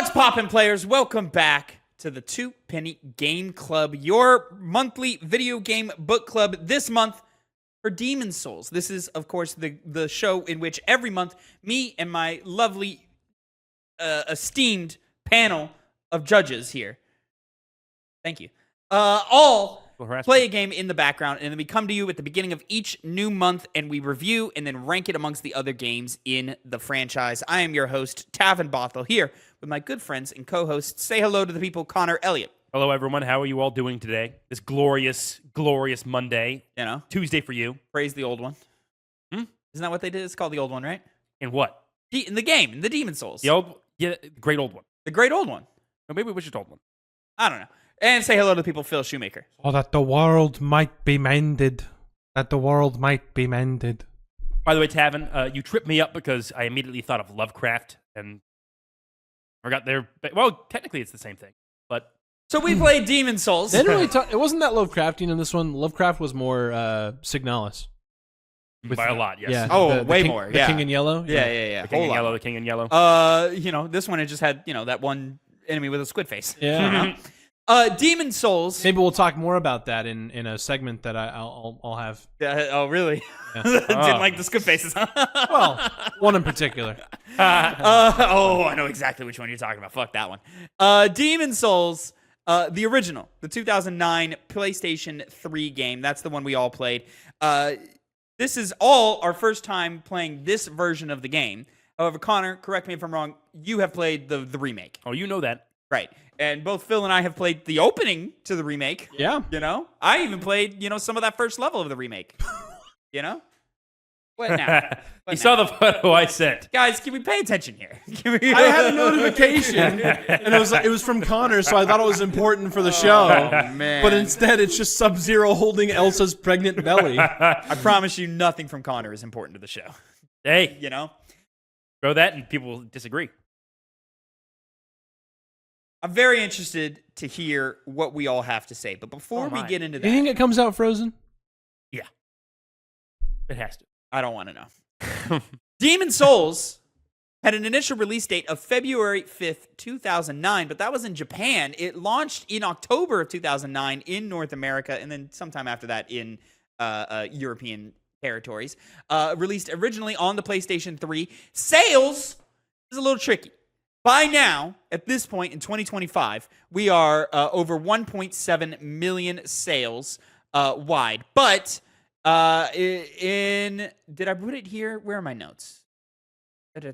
What's poppin', players? Welcome back to the Two Penny Game Club, your monthly video game book club this month for Demon Souls. This is, of course, the show in which every month me and my lovely, esteemed panel of judges here, thank you, all play a game in the background, and then we come to you at the beginning of each new month, and we review and then rank it amongst the other games in the franchise. I am your host, Tavin Bothel, here with my good friends and co-hosts. Say hello to the people, Connor, Elliott. Hello, everyone. How are you all doing today? This glorious, glorious Monday. You know, Tuesday for you. praise the old one. Isn't that what they did? It's called the old one, right? In what? In the game, in the Demon Souls. The great old one. The great old one. Or maybe we should old one. I don't know. And say hello to the people, Phil Shoemaker. Oh, that the world might be mended. That the world might be mended. By the way, Tavin, you tripped me up because I immediately thought of Lovecraft and forgot there. Well, technically it's the same thing, but So we played Demon Souls. They didn't really talk, it wasn't that Lovecraftian in this one. Lovecraft was more Signalis. by a lot, yes. Yeah. Oh, the way king, more. The Yeah. King in Yellow. Yeah. The King in Whole Yellow, lot. the King in Yellow. This one, it just had, that one enemy with a squid face. Yeah. Demon Souls. Maybe we'll talk more about that in a segment that I'll have. Oh, really? Yeah. Didn't like the squid faces, huh? Well, one in particular. I know exactly which one you're talking about. Fuck that one. Demon Souls, the original, the 2009 PlayStation 3 game. That's the one we all played. This is all our first time playing this version of the game. However, Connor, correct me if I'm wrong, you have played the remake. Oh, you know that. Right. And both Phil and I have played the opening to the remake. Yeah. I even played, some of that first level of the remake. What now? You saw the photo I sent. Guys, can we pay attention here? I had a notification, and it was from Connor, so I thought it was important for the show. Oh, man. But instead, it's just Sub-Zero holding Elsa's pregnant belly. I promise you, nothing from Connor is important to the show. Hey, Throw that and people will disagree. I'm very interested to hear what we all have to say. But before we get into Do you think that, it comes out frozen? Yeah. It has to. I don't want to know. Demon Souls had an initial release date of February 5th, 2009, but that was in Japan. It launched in October of 2009 in North America, and then sometime after that in European territories. Released originally on the PlayStation 3. Sales is a little tricky. By now, at this point in 2025, we are over 1.7 million sales wide. But did I put it here? Where are my notes? Okay,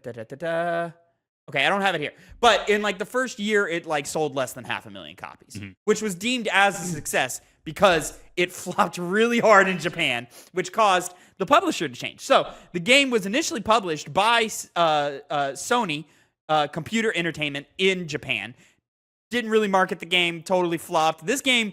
I don't have it here. But in the first year, it sold less than 500,000 copies, which was deemed as a success because it flopped really hard in Japan, which caused the publisher to change. So the game was initially published by Sony Computer Entertainment in Japan. Didn't really market the game, totally flopped. This game,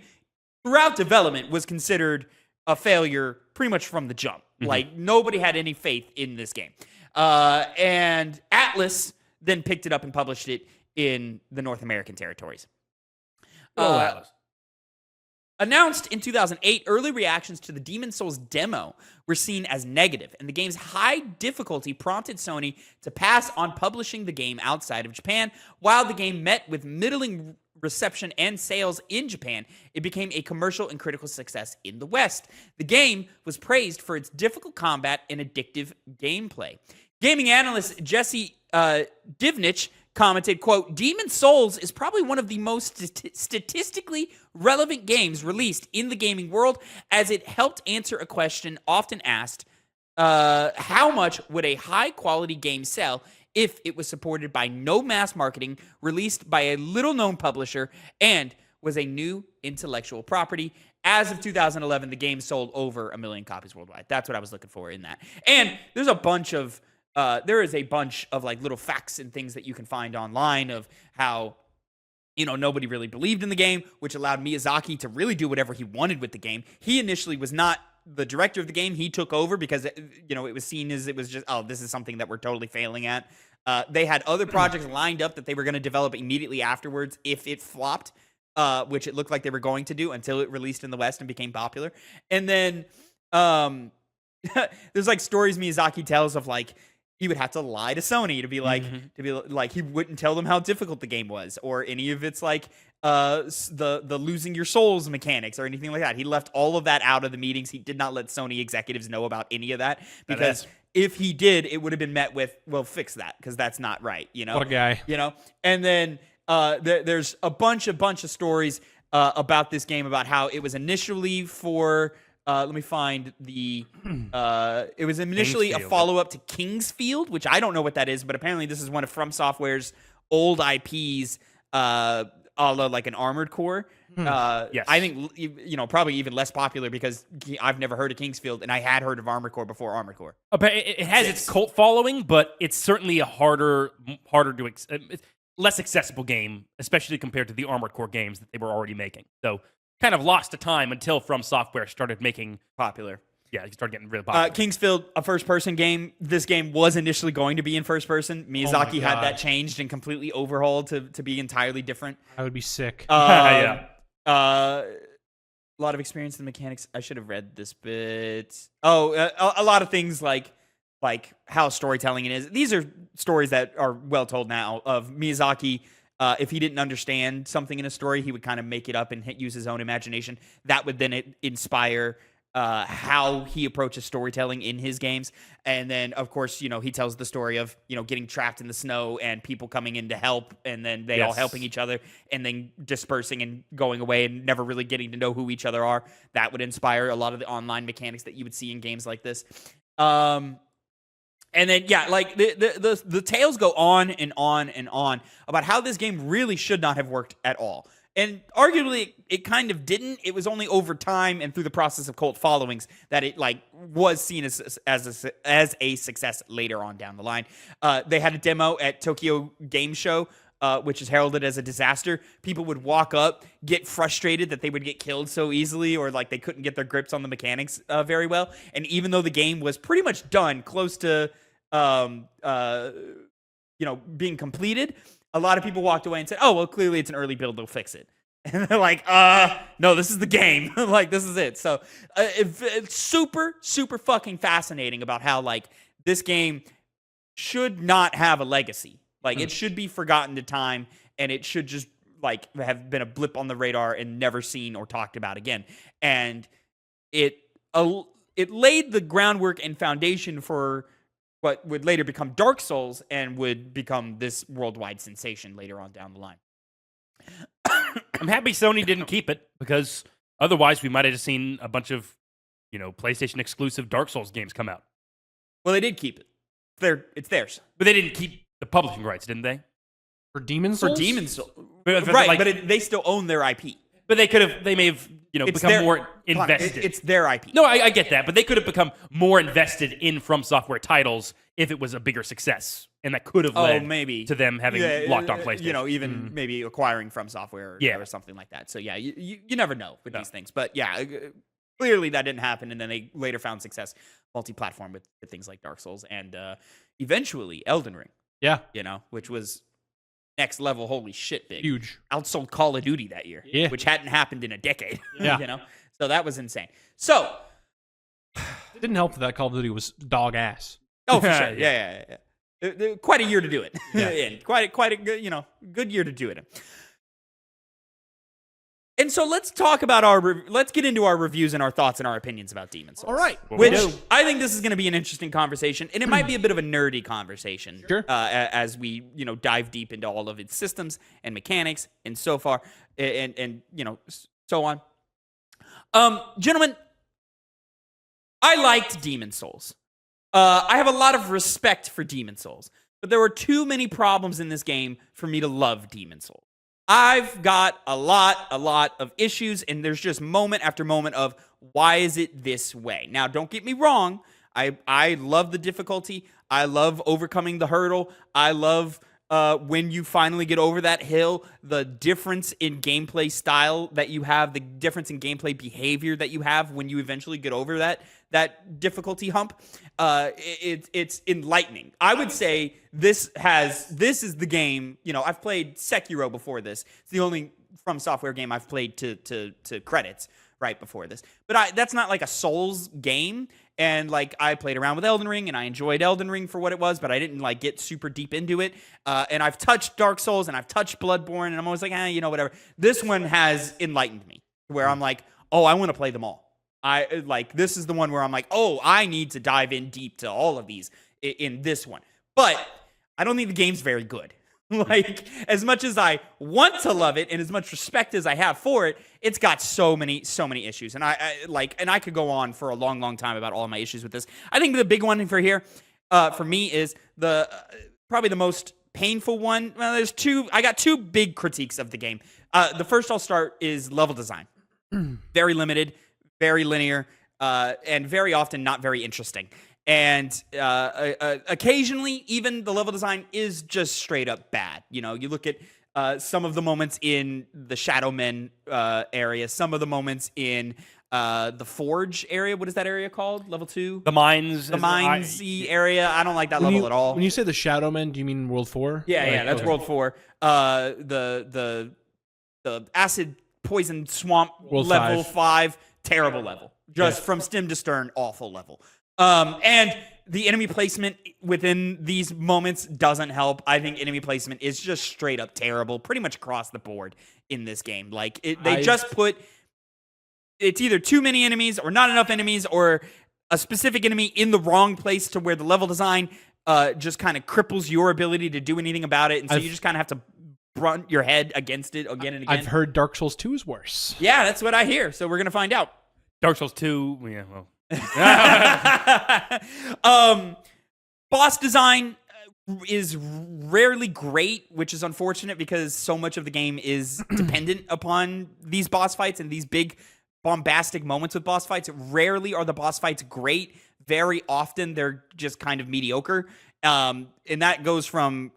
throughout development, was considered a failure pretty much from the jump. Nobody had any faith in this game. And Atlas then picked it up and published it in the North American territories. Atlas. Announced in 2008, early reactions to the Demon Souls demo were seen as negative, and the game's high difficulty prompted Sony to pass on publishing the game outside of Japan. While the game met with middling reception and sales in Japan, it became a commercial and critical success in the West. The game was praised for its difficult combat and addictive gameplay. Gaming analyst Jesse Divnich commented, quote, "Demon Souls is probably one of the most statistically relevant games released in the gaming world, as it helped answer a question often asked, how much would a high-quality game sell if it was supported by no mass marketing, released by a little-known publisher, and was a new intellectual property?" As of 2011, the game sold over 1 million copies worldwide. That's what I was looking for in that. And there's a bunch of there is a bunch of little facts and things that you can find online of how, nobody really believed in the game, which allowed Miyazaki to really do whatever he wanted with the game. He initially was not the director of the game. He took over because, it was seen as it was just, this is something that we're totally failing at. They had other projects lined up that they were going to develop immediately afterwards if it flopped, which it looked like they were going to do until it released in the West and became popular. And then there's stories Miyazaki tells of he would have to lie to Sony to be like he wouldn't tell them how difficult the game was or any of its like the losing your souls mechanics or anything like that. He left all of that out of the meetings. He did not let Sony executives know about any of that because if he did, it would have been met with, well, fix that because that's not right, you know. What a guy. You know, and then there's a bunch of stories about this game about how it was initially for. Let me find the. It was initially a follow-up to Kingsfield, which I don't know what that is, but apparently this is one of From Software's old IPs, a la like an Armored Core. Yes. I think probably even less popular because I've never heard of Kingsfield, and I had heard of Armored Core before Armored Core. But it has its cult following, but it's certainly a harder to less accessible game, especially compared to the Armored Core games that they were already making. So. Kind of lost to time until From Software started making popular. Yeah, it started getting really popular. Kingsfield, a first-person game. This game was initially going to be in first person. Miyazaki had that changed and completely overhauled to be entirely different. I would be sick. Yeah. A lot of experience in the mechanics. I should have read this bit. A lot of things like how storytelling it is. These are stories that are well told now of Miyazaki. If he didn't understand something in a story, he would kind of make it up and use his own imagination. That would then inspire how he approaches storytelling in his games. And then, of course, he tells the story of, getting trapped in the snow and people coming in to help, and then they all helping each other, and then dispersing and going away and never really getting to know who each other are. That would inspire a lot of the online mechanics that you would see in games like this. And then, like the tales go on and on and on about how this game really should not have worked at all. And arguably, it kind of didn't. It was only over time and through the process of cult followings that it was seen as a success later on down the line. They had a demo at Tokyo Game Show, which is heralded as a disaster. People would walk up, get frustrated that they would get killed so easily, or they couldn't get their grips on the mechanics very well. And even though the game was pretty much done, close to being completed, a lot of people walked away and said, "Oh, well, clearly it's an early build; they'll fix it." And they're like, no, this is the game. This is it. So it's super, super fucking fascinating about how this game should not have a legacy. It should be forgotten to time, and it should just have been a blip on the radar and never seen or talked about again. And it laid the groundwork and foundation for what would later become Dark Souls and would become this worldwide sensation later on down the line. I'm happy Sony didn't keep it, because otherwise we might have just seen a bunch of, PlayStation exclusive Dark Souls games come out. Well, they did keep it. It's theirs. But they didn't keep the publishing rights, didn't they? For Demon's Souls? For Demon's Souls. Right, but they still own their IP. But they may have, become more invested. It's their IP. No, I get that, but they could have become more invested in From Software titles if it was a bigger success, and that could have led to them having locked on PlayStation. Even maybe acquiring From Software or something like that. So yeah, you never know with these things. But yeah, clearly that didn't happen, and then they later found success multi-platform with things like Dark Souls and eventually Elden Ring. Yeah, which was next level, holy shit, big. Huge. Outsold Call of Duty that year, which hadn't happened in a decade. Yeah. So that was insane. So it didn't help that Call of Duty was dog ass. Oh, for sure. Yeah. Quite a year to do it. Yeah. Quite a good, good year to do it. And so let's talk about let's get into our reviews and our thoughts and our opinions about Demon's Souls. All right. Which I think this is going to be an interesting conversation, and it might be a bit of a nerdy conversation. Sure. As we, dive deep into all of its systems and mechanics and so far, and so on. Gentlemen, I liked Demon's Souls. I have a lot of respect for Demon's Souls, but there were too many problems in this game for me to love Demon's Souls. I've got a lot of issues, and there's just moment after moment of why is it this way? Now, don't get me wrong. I love the difficulty. I love overcoming the hurdle. I love when you finally get over that hill, the difference in gameplay style that you have, the difference in gameplay behavior that you have when you eventually get over that difficulty hump. It's enlightening. I would say this is the game. I've played Sekiro before this. It's the only From Software game I've played to credits, right before this. But that's not like a Souls game. And like I played around with Elden Ring and I enjoyed Elden Ring for what it was, but I didn't like get super deep into it. And I've touched Dark Souls and I've touched Bloodborne and I'm always like, whatever. This one has enlightened me where I'm like, oh, I want to play them all. This is the one where I'm like, oh, I need to dive in deep to all of these in this one. But I don't think the game's very good. Like, as much as I want to love it and as much respect as I have for it, it's got so many issues. And I could go on for a long, long time about all of my issues with this. I think the big one for me is probably the most painful one. Well, I got two big critiques of the game. The first I'll start is level design. Very limited, very linear, and very often not very interesting. And occasionally, even the level design is just straight up bad. You look at some of the moments in the Shadow Men area, some of the moments in the Forge area. What is that area called? Level 2? The mines. The mines-y area. I don't like that level at all. When you say the Shadow Men, do you mean World 4? Yeah, that's World 4. The acid poison swamp World level 5, terrible level. Just from stem to stern, awful level. And the enemy placement within these moments doesn't help. I think enemy placement is just straight up terrible, pretty much across the board in this game. Like it's either too many enemies or not enough enemies or a specific enemy in the wrong place to where the level design just kind of cripples your ability to do anything about it. And so you just kind of have to brunt your head against it again and again. I've heard Dark Souls 2 is worse. Yeah, that's what I hear. So we're going to find out. Dark Souls 2, yeah, well. Boss design is rarely great, which is unfortunate because so much of the game is dependent upon these boss fights and these big bombastic moments with boss fights. Rarely are the boss fights great. Very often they're just kind of mediocre. And that goes from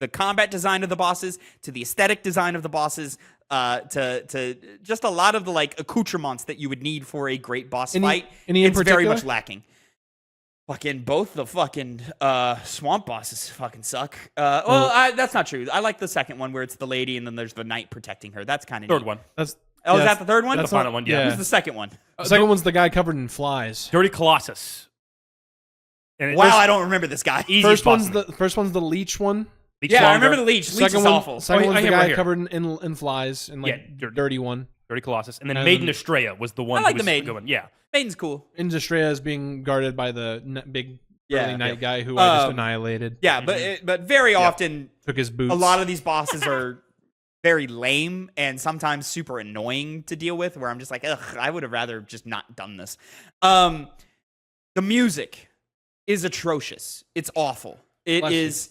the combat design of the bosses to the aesthetic design of the bosses to just a lot of the like accoutrements that you would need for a great boss fight. It's very much lacking. Fucking both the fucking swamp bosses fucking suck. That's not true. I like the second one where it's the lady and then there's the knight protecting her. That's kind of third one. Is that the third one? That's the final one. Yeah. Who's the second one? The second one's the guy covered in flies. Dirty Colossus. And I don't remember this guy. First one's the leech one. I remember the leech. Leech is awful. Second one's the guy covered in flies and dirty one. Dirty Colossus. And then Maiden Estrella was the one. I like the Maiden. Going. Yeah. Maiden's cool. And Estrella is being guarded by the big burly knight guy who I just annihilated. Yeah, but very often took his boots. A lot of these bosses are very lame and sometimes super annoying to deal with, where I'm just like, ugh, I would have rather just not done this. The music is atrocious. It's awful. It is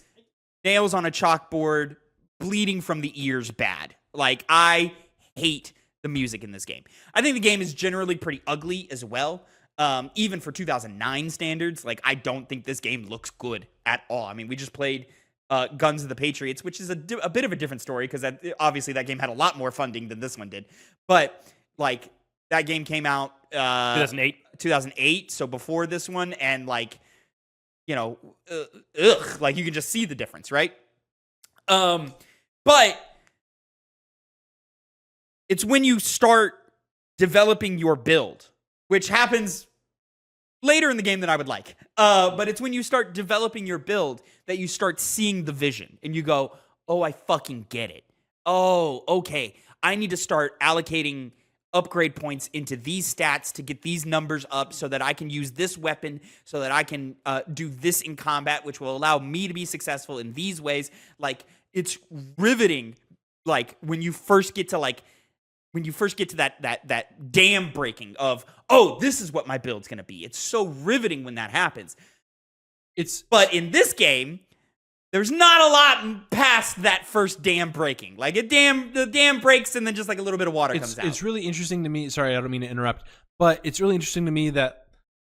nails on a chalkboard, bleeding from the ears bad. Like, I hate the music in this game. I think the game is generally pretty ugly as well. Even for 2009 standards, like, I don't think this game looks good at all. I mean, we just played Guns of the Patriots, which is a bit of a different story because obviously that game had a lot more funding than this one did. But, like, that game came out 2008, so before this one, and, like, like, you can just see the difference, right? But it's when you start developing your build, which happens later in the game than I would like. But it's when you start developing your build that you start seeing the vision and you go, oh, I fucking get it. Oh, okay. I need to start allocating upgrade points into these stats to get these numbers up so that I can use this weapon, so that I can do this in combat, which will allow me to be successful in these ways. Like, it's riveting. Like, when you first get to that dam breaking of, oh, this is what my build's gonna be. It's so riveting when that happens. But in this game, there's not a lot past that first dam breaking. Like, the dam breaks and then just like a little bit of water comes out. It's really interesting to me. Sorry, I don't mean to interrupt, but it's really interesting to me that,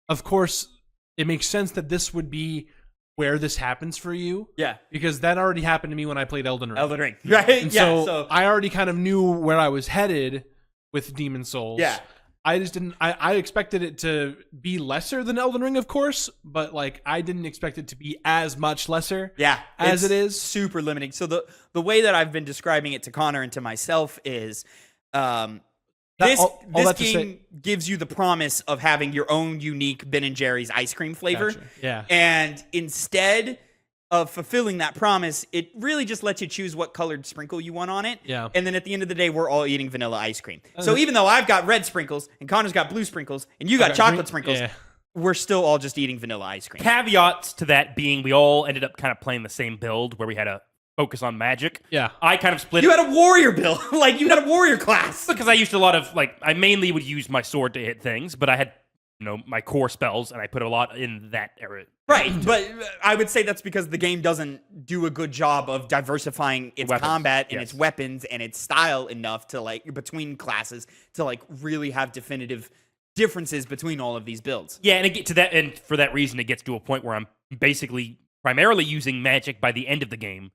of course, it makes sense that this would be where this happens for you. Yeah. Because that already happened to me when I played Elden Ring. Right? And so I already kind of knew where I was headed with Demon Souls. Yeah. I just didn't. I expected it to be lesser than Elden Ring, of course, but like I didn't expect it to be as much lesser. Yeah, as it is. Super limiting. So the way that I've been describing it to Connor and to myself is, This that to game gives you the promise of having your own unique Ben & Jerry's ice cream flavor. Gotcha. Yeah. And instead of fulfilling that promise, it really just lets you choose what colored sprinkle you want on it. Yeah. And then at the end of the day, we're all eating vanilla ice cream. So even though I've got red sprinkles and Connor's got blue sprinkles and you got chocolate sprinkles, we're still all just eating vanilla ice cream. Caveats to that being we all ended up kind of playing the same build where we had a focus on magic. Yeah. I kind of split You had a warrior build. Like, you had a warrior class. because I used a lot of, like, I mainly would use my sword to hit things, but I had, my core spells, and I put a lot in that area. Right, but I would say that's because the game doesn't do a good job of diversifying its combat and its weapons and its style enough to, like, between classes to, like, really have definitive differences between all of these builds. Yeah, and it get to that, and for that reason, it gets to a point where I'm basically primarily using magic by the end of the game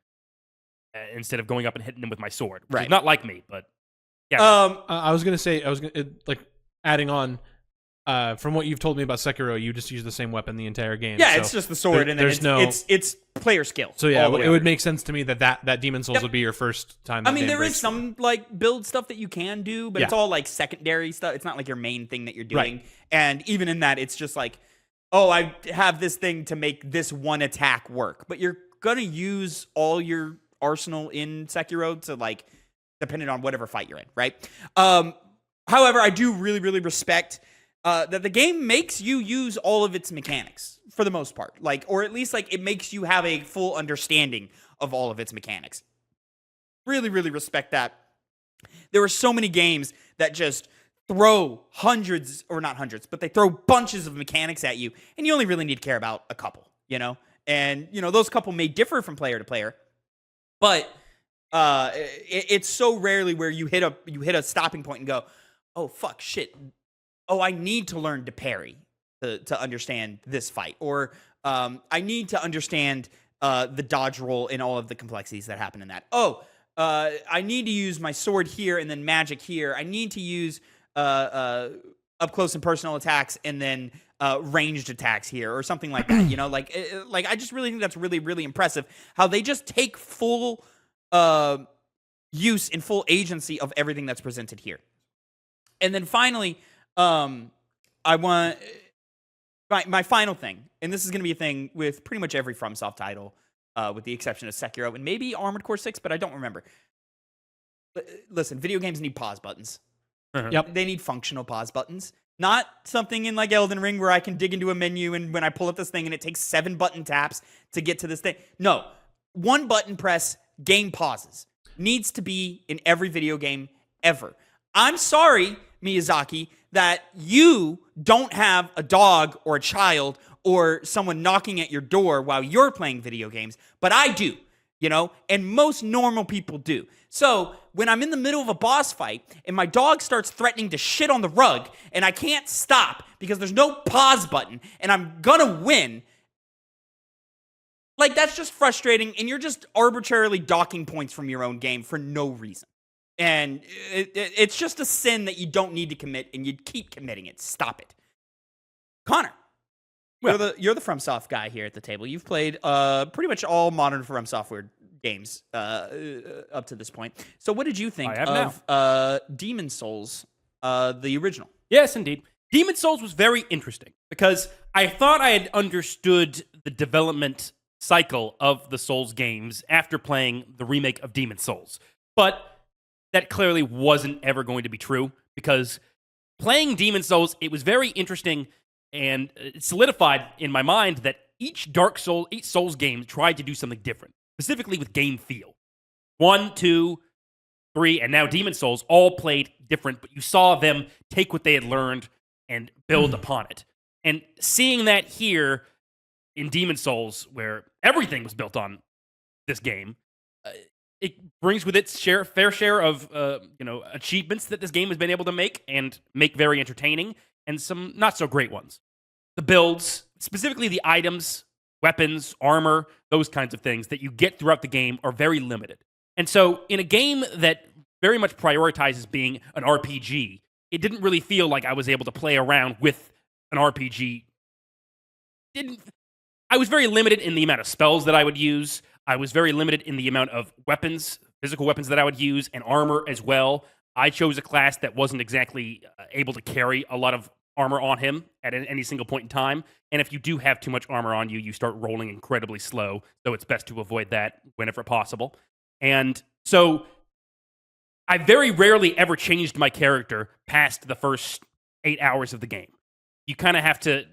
instead of going up and hitting them with my sword. Which is not like me, but yeah. I was gonna say, adding on. From what you've told me about Sekiro, you just use the same weapon the entire game. Yeah, so it's just the sword, and then it's player skill. So yeah, it would make sense to me that Demon Souls would be your first time. I mean, there is some like build stuff that you can do, but it's all like secondary stuff. It's not like your main thing that you're doing. Right. And even in that, it's just like, oh, I have this thing to make this one attack work, but you're gonna use all your arsenal in Sekiro to, like, depending on whatever fight you're in, right? However, I do really, really respect that the game makes you use all of its mechanics for the most part, like, or at least like it makes you have a full understanding of all of its mechanics. Really, really respect that. There are so many games that just throw hundreds, or not hundreds, but they throw bunches of mechanics at you, and you only really need to care about a couple, And those couple may differ from player to player, but it's so rarely where you hit a stopping point and go, oh fuck, shit. Oh, I need to learn to parry to understand this fight, or I need to understand the dodge roll and all of the complexities that happen in that. Oh, I need to use my sword here and then magic here. I need to use up close and personal attacks and then ranged attacks here, or something like that. Like I just really think that's really, really impressive how they just take full use and full agency of everything that's presented here. And then finally, I want my final thing, and this is going to be a thing with pretty much every FromSoft title, with the exception of Sekiro and maybe Armored Core 6, but I don't remember. Listen, video games need pause buttons. Yep. They need functional pause buttons. Not something in like Elden Ring where I can dig into a menu and when I pull up this thing and it takes 7 button taps to get to this thing. No, 1 button press, game pauses. Needs to be in every video game ever. I'm sorry, Miyazaki, that you don't have a dog or a child or someone knocking at your door while you're playing video games, but I do, and most normal people do. So when I'm in the middle of a boss fight and my dog starts threatening to shit on the rug and I can't stop because there's no pause button and I'm gonna win, like, that's just frustrating, and you're just arbitrarily docking points from your own game for no reason. And it's just a sin that you don't need to commit, and you keep committing it. Stop it. Connor, you're the FromSoft guy here at the table. You've played pretty much all modern FromSoftware games up to this point. So what did you think of Demon Souls, the original? Yes, indeed. Demon Souls was very interesting because I thought I had understood the development cycle of the Souls games after playing the remake of Demon Souls. But that clearly wasn't ever going to be true, because playing Demon Souls, it was very interesting, and it solidified in my mind that each Souls game tried to do something different, specifically with game feel. 1, 2, 3, and now Demon Souls all played different, but you saw them take what they had learned and build upon it. And seeing that here in Demon Souls, where everything was built on this game, it brings with its fair share of achievements that this game has been able to make very entertaining, and some not so great ones. The builds, specifically the items, weapons, armor, those kinds of things that you get throughout the game are very limited. And so in a game that very much prioritizes being an RPG, it didn't really feel like I was able to play around with an RPG. I was very limited in the amount of spells that I would use. I was very limited in the amount of weapons, physical weapons that I would use, and armor as well. I chose a class that wasn't exactly able to carry a lot of armor on him at any single point in time. And if you do have too much armor on you, you start rolling incredibly slow. So it's best to avoid that whenever possible. And so I very rarely ever changed my character past the first 8 hours of the game. You kind of have to,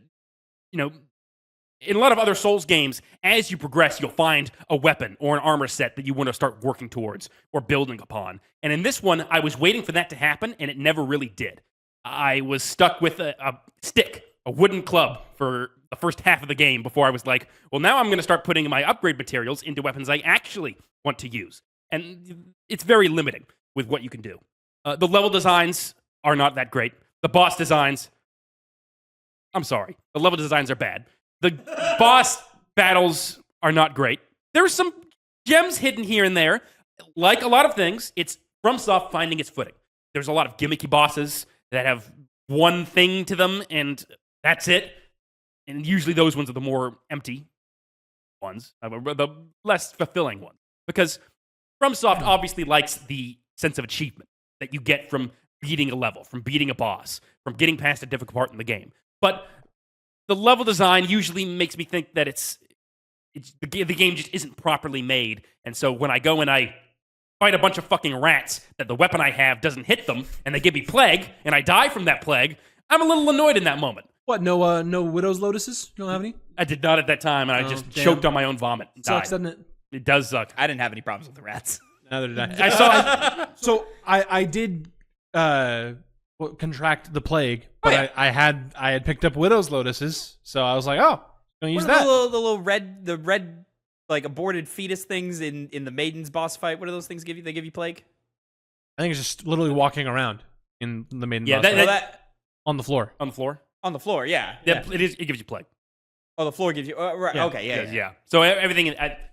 in a lot of other Souls games, as you progress, you'll find a weapon or an armor set that you want to start working towards or building upon. And in this one, I was waiting for that to happen, and it never really did. I was stuck with a stick, a wooden club, for the first half of the game before I was like, well, now I'm going to start putting my upgrade materials into weapons I actually want to use. And it's very limiting with what you can do. The level designs are not that great. The boss designs, I'm sorry, the level designs are bad. The boss battles are not great. There's some gems hidden here and there. Like a lot of things, it's FromSoft finding its footing. There's a lot of gimmicky bosses that have one thing to them, and that's it. And usually those ones are the more empty ones, the less fulfilling ones. Because FromSoft obviously likes the sense of achievement that you get from beating a level, from beating a boss, from getting past a difficult part in the game. But the level design usually makes me think that the game just isn't properly made. And so when I go and I fight a bunch of fucking rats that the weapon I have doesn't hit them, and they give me plague, and I die from that plague, I'm a little annoyed in that moment. What? No Widow's Lotuses? You don't have any? I did not at that time, and I just choked on my own vomit. And Sucks, died. doesn't it? It does suck. I didn't have any problems with the rats. Neither did I. I did contract the plague, but I had picked up Widow's Lotuses, so I was like, oh, gonna use that. The little red like aborted fetus things in the Maiden's boss fight. What do those things give you? They give you plague? I think it's just literally walking around in the Maiden's boss that, fight. On the floor. On the floor? On the floor, yeah. It gives you plague. Oh, the floor gives you... right, Yeah. okay, yeah. So everything...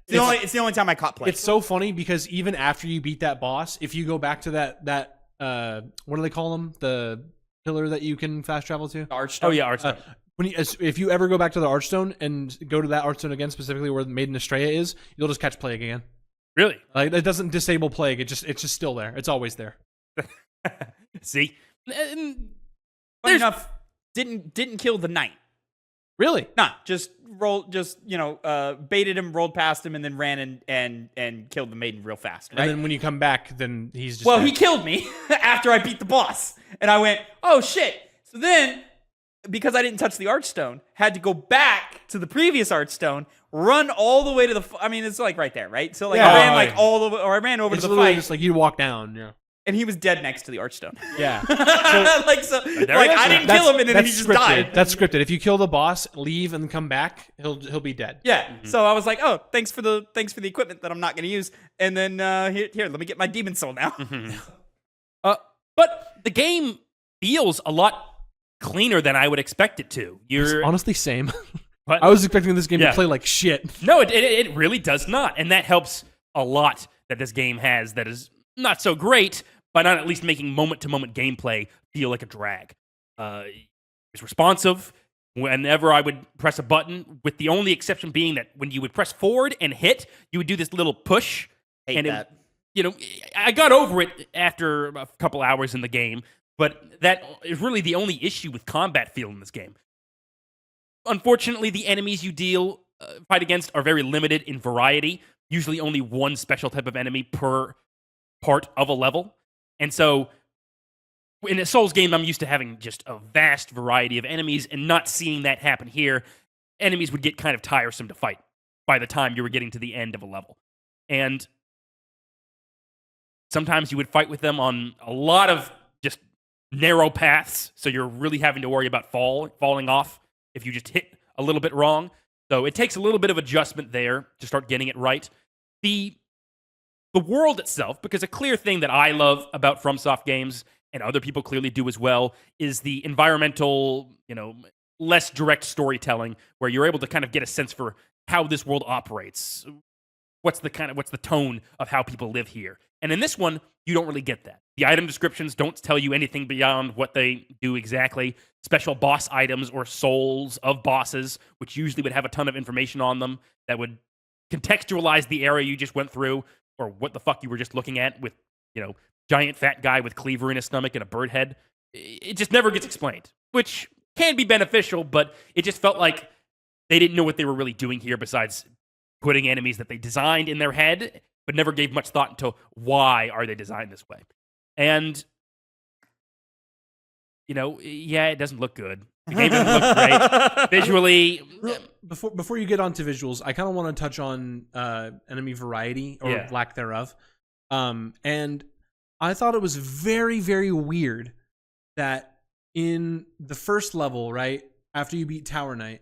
It's the only time I caught plague. It's so funny because even after you beat that boss, if you go back to that what do they call them? The pillar that you can fast travel to? The Archstone. Oh, yeah, Archstone. If you ever go back to the Archstone and go to that Archstone again, specifically where Maiden Estrella is, you'll just catch plague again. Really? Like, it doesn't disable plague. It's just still there. It's always there. See? Funny enough, didn't kill the knight. Really? Nah, baited him, rolled past him, and then ran and killed the maiden real fast. Right? And then when you come back, then he's just... Well, he killed me after I beat the boss. And I went, oh, shit. So then, because I didn't touch the Archstone, had to go back to the previous Archstone, run all the way to the... I mean, it's like right there, right? So like I ran all the way, or I ran over to the fight. Just like you walk down, yeah. And he was dead next to the Archstone. Yeah. I didn't kill him, and then he just died. That's scripted. If you kill the boss, leave, and come back, he'll be dead. Yeah. Mm-hmm. So I was like, oh, thanks for the equipment that I'm not going to use. And then here, let me get my demon soul now. Mm-hmm. But the game feels a lot cleaner than I would expect it to. It's honestly same. What? I was expecting this game to play like shit. No, it really does not, and that helps a lot. That this game has that is not so great, but not at least making moment-to-moment gameplay feel like a drag. It's responsive whenever I would press a button, with the only exception being that when you would press forward and hit, you would do this little push. Hate that. I got over it after a couple hours in the game, but that is really the only issue with combat feel in this game. Unfortunately, the enemies you fight against are very limited in variety, usually only one special type of enemy per part of a level. And so in a Souls game, I'm used to having just a vast variety of enemies, and not seeing that happen here. Enemies would get kind of tiresome to fight by the time you were getting to the end of a level. And sometimes you would fight with them on a lot of just narrow paths, so you're really having to worry about falling off if you just hit a little bit wrong. So it takes a little bit of adjustment there to start getting it right. The world itself, because a clear thing that I love about FromSoft games, and other people clearly do as well, is the environmental, less direct storytelling, where you're able to kind of get a sense for how this world operates. What's the tone of how people live here? And in this one, you don't really get that. The item descriptions don't tell you anything beyond what they do exactly. Special boss items or souls of bosses, which usually would have a ton of information on them that would contextualize the area you just went through, or what the fuck you were just looking at with, giant fat guy with cleaver in his stomach and a bird head. It just never gets explained, which can be beneficial, but it just felt like they didn't know what they were really doing here besides putting enemies that they designed in their head, but never gave much thought into why are they designed this way. And, it doesn't look good. The game doesn't look great. Visually... Before you get onto visuals, I kind of want to touch on enemy variety, or lack thereof. And I thought it was very, very weird that in the first level, right, after you beat Tower Knight,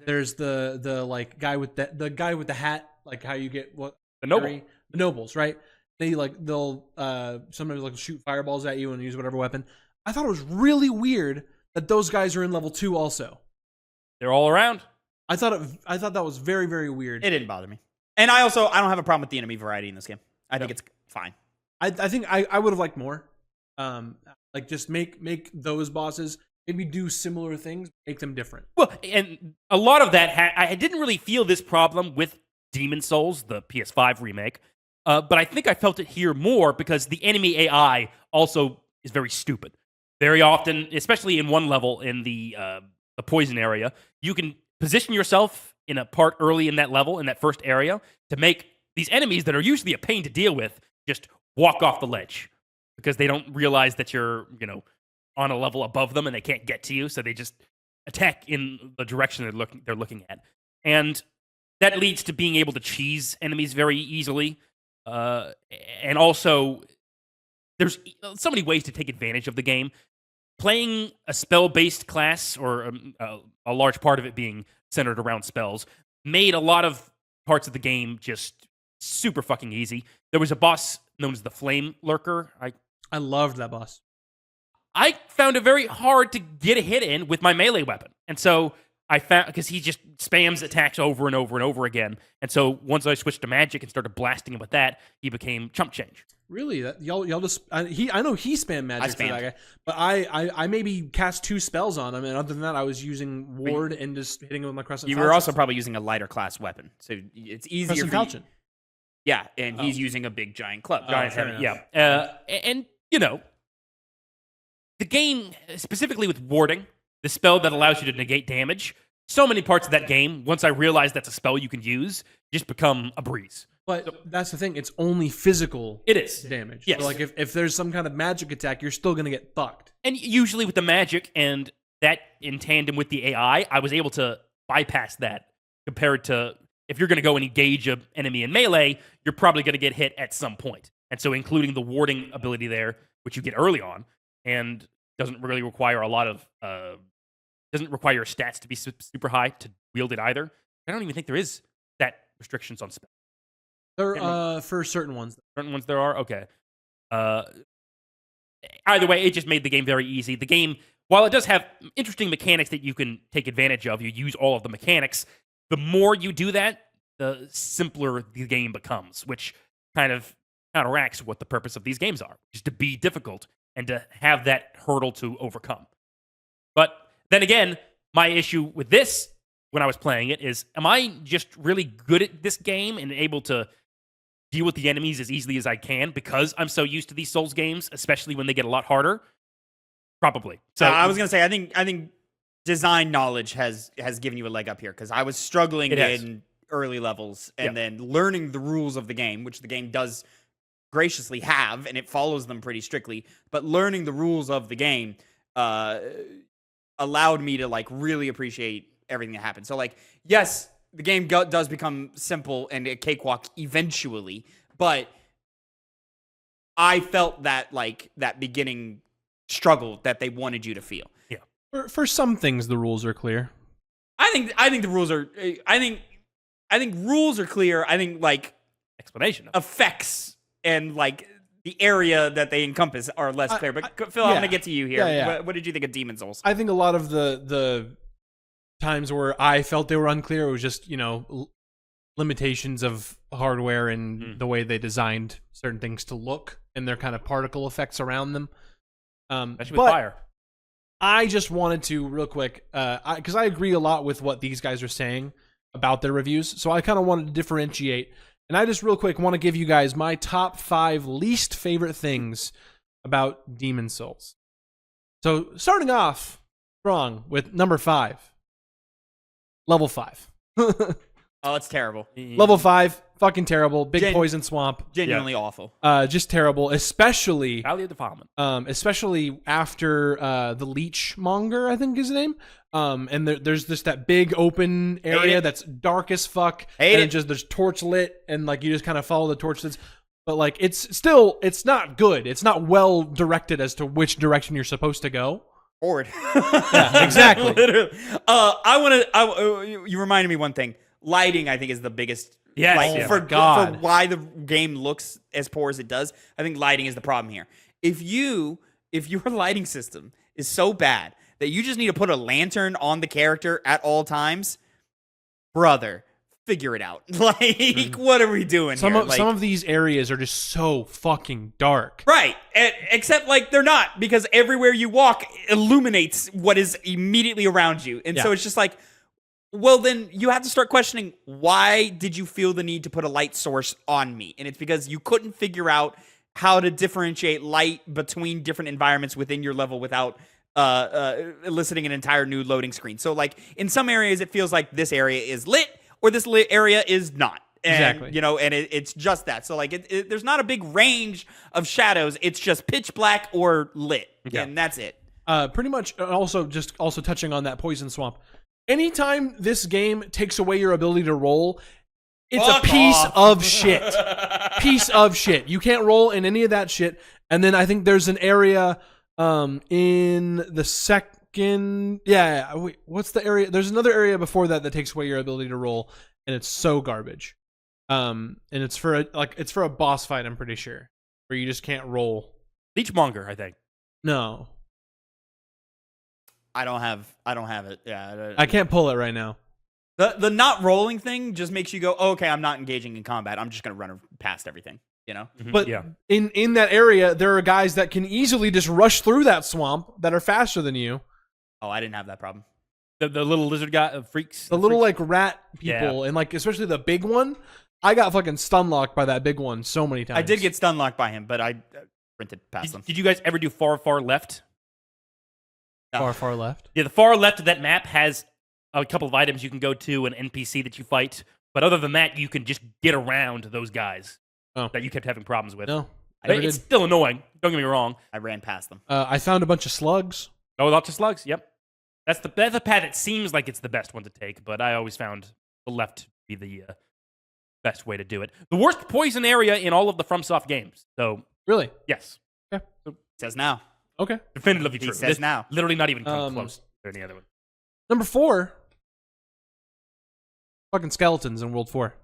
there's the like guy with the hat, like how you get what the nobles, right? They'll sometimes shoot fireballs at you and use whatever weapon. I thought it was really weird that those guys are in level 2 also. They're all around. I thought that was very, very weird. It didn't bother me. And I don't have a problem with the enemy variety in this game. I think it's fine. I think I would have liked more. Just make those bosses, maybe do similar things, make them different. Well, and a lot of that, I didn't really feel this problem with Demon Souls, the PS5 remake, but I think I felt it here more because the enemy AI also is very stupid. Very often, especially in one level in the poison area, you can position yourself in a part early in that level, in that first area, to make these enemies that are usually a pain to deal with just walk off the ledge because they don't realize that you're, on a level above them and they can't get to you, so they just attack in the direction they're looking at. And that leads to being able to cheese enemies very easily. And also, there's so many ways to take advantage of the game. Playing a spell-based class, or a large part of it being centered around spells, made a lot of parts of the game just super fucking easy. There was a boss known as the Flame Lurker. I loved that boss. I found it very hard to get a hit in with my melee weapon. And so I found, because he just spams attacks over and over and over again. And so once I switched to magic and started blasting him with that, he became chump change. Really? Y'all just I know he spammed magic for that guy, but I maybe cast 2 spells on him, and other than that, I was using ward and just hitting him with my crescent. You were also probably using a lighter class weapon, so it's easier crescent for you. falchion. Yeah, and he's using a big giant club. And the game, specifically with warding, the spell that allows you to negate damage, so many parts of that game, once I realized that's a spell you can use, just become a breeze. But that's the thing, it's only physical damage. Yes. So if there's some kind of magic attack, you're still going to get fucked. And usually with the magic and that in tandem with the AI, I was able to bypass that compared to if you're going to go and engage an enemy in melee, you're probably going to get hit at some point. And so including the warding ability there, which you get early on, and doesn't really require a lot of... doesn't require your stats to be super high to wield it either. I don't even think there is stat restrictions on spells. For certain ones. Certain ones there are? Okay. Either way, it just made the game very easy. The game, while it does have interesting mechanics that you can take advantage of, you use all of the mechanics, the more you do that, the simpler the game becomes, which kind of counteracts what the purpose of these games are, which is to be difficult and to have that hurdle to overcome. But then again, my issue with this, when I was playing it, is am I just really good at this game and able to deal with the enemies as easily as I can because I'm so used to these Souls games, especially when they get a lot harder? Probably. So I was gonna say, I think design knowledge has given you a leg up here, because I was struggling in early levels, and then learning the rules of the game, which the game does graciously have, and it follows them pretty strictly. But learning the rules of the game allowed me to really appreciate everything that happened. So yes, the game does become simple and a cakewalk eventually, but I felt that that beginning struggle that they wanted you to feel. Yeah. For some things, the rules are clear. I think the rules are. I think rules are clear. I think explanation effects and the area that they encompass are less clear. But Phil, I'm gonna get to you here. Yeah. What did you think of Demon Souls? I think a lot of the times where I felt they were unclear, it was just limitations of hardware and the way they designed certain things to look and their kind of particle effects around them. Especially with fire. I just wanted to real quick, because I agree a lot with what these guys are saying about their reviews. So I kind of wanted to differentiate And I just real quick want to give you guys my top 5 least favorite things about Demon Souls. So starting off strong with number 5, level 5. Oh, it's terrible. Level 5, fucking terrible. Big poison swamp. Genuinely awful. Just terrible, especially Valley of Defilement. Especially after the Leech Monger, I think is his name. And there's just that big open area that's dark as fuck. And just there's torch lit, and like you just kind of follow the torches. But like it's not good. It's not well directed as to which direction you're supposed to go. Forward. Yeah, exactly. Literally. You reminded me one thing. Lighting, I think, is the biggest. Yes. Like, Oh for God. for why the game looks as poor as it does, I think lighting is the problem here. If your lighting system is so bad that you just need to put a lantern on the character at all times, brother, figure it out. Like, what are we doing Some here? of these areas are just so fucking dark. Right. Except, like, they're not, because everywhere you walk illuminates what is immediately around you. And so it's just like, well, then you have to start questioning, why did you feel the need to put a light source on me? And it's because you couldn't figure out how to differentiate light between different environments within your level without eliciting an entire new loading screen. So, like, in some areas, it feels like this area is lit or this area is not. And, Exactly. You know, and it's just that. So, like, there's not a big range of shadows. It's just pitch black or lit. Yeah. And that's it. Pretty much. Also touching on that poison swamp. Anytime this game takes away your ability to roll, it's a piece of shit. Piece of shit. You can't roll in any of that shit. And then I think there's an area in the second. Yeah. Wait, what's the area? There's another area before that takes away your ability to roll, and it's so garbage. And it's for a boss fight. I'm pretty sure where you just can't roll. Leechmonger, I think. No, I don't have it. Yeah. I can't pull it right now. The not rolling thing just makes you go, oh, okay, I'm not engaging in combat. I'm just going to run past everything, you know? But in that area, there are guys that can easily just rush through that swamp that are faster than you. Oh, I didn't have that problem. The little lizard guy, freaks. The little like rat people, and like especially the big one. I got fucking stun locked by that big one so many times. I did get stun locked by him, but I sprinted past them. Did you guys ever do far left? far left. Yeah, the far left of that map has a couple of items you can go to, an NPC that you fight. But other than that, you can just get around those guys that you kept having problems with. No, it's still annoying. Don't get me wrong. I ran past them. I found a bunch of slugs. Oh, lots of slugs. Yep, that's the path that seems like it's the best one to take. But I always found the left to be the best way to do it. The worst poison area in all of the FromSoft games. So Really? yes, Says now. Okay. definitively He true. says now. Literally not even come close to any other one. Number 4. Fucking skeletons in World 4.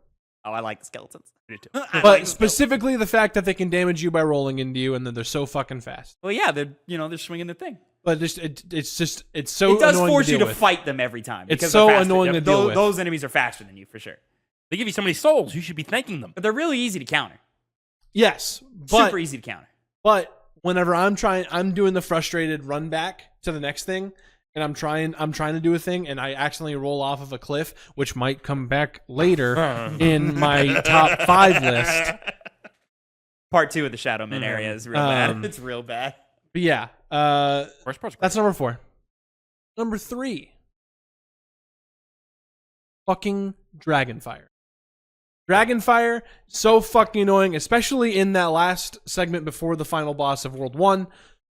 Oh, I like the skeletons. I do too. I like But the specifically the fact that they can damage you by rolling into you, and that they're so fucking fast. Well, yeah, they're swinging their thing. But it's so It does annoying force to you deal to with. fight them every time. It's because so they're faster. annoying to deal with. Those enemies are faster than you for sure, They give you so many souls. You should be thanking them. but they're really easy to counter. Yes, but Super easy to counter. But whenever I'm doing the frustrated run back to the next thing, and I'm trying to do a thing, and I accidentally roll off of a cliff, which might come back later in my top 5 list. Part 2 of the Shadowman area is real bad. It's real bad. But yeah, First part's that's number 4. Number 3, fucking Dragonfire. Dragonfire, so fucking annoying, especially in that last segment before the final boss of World 1.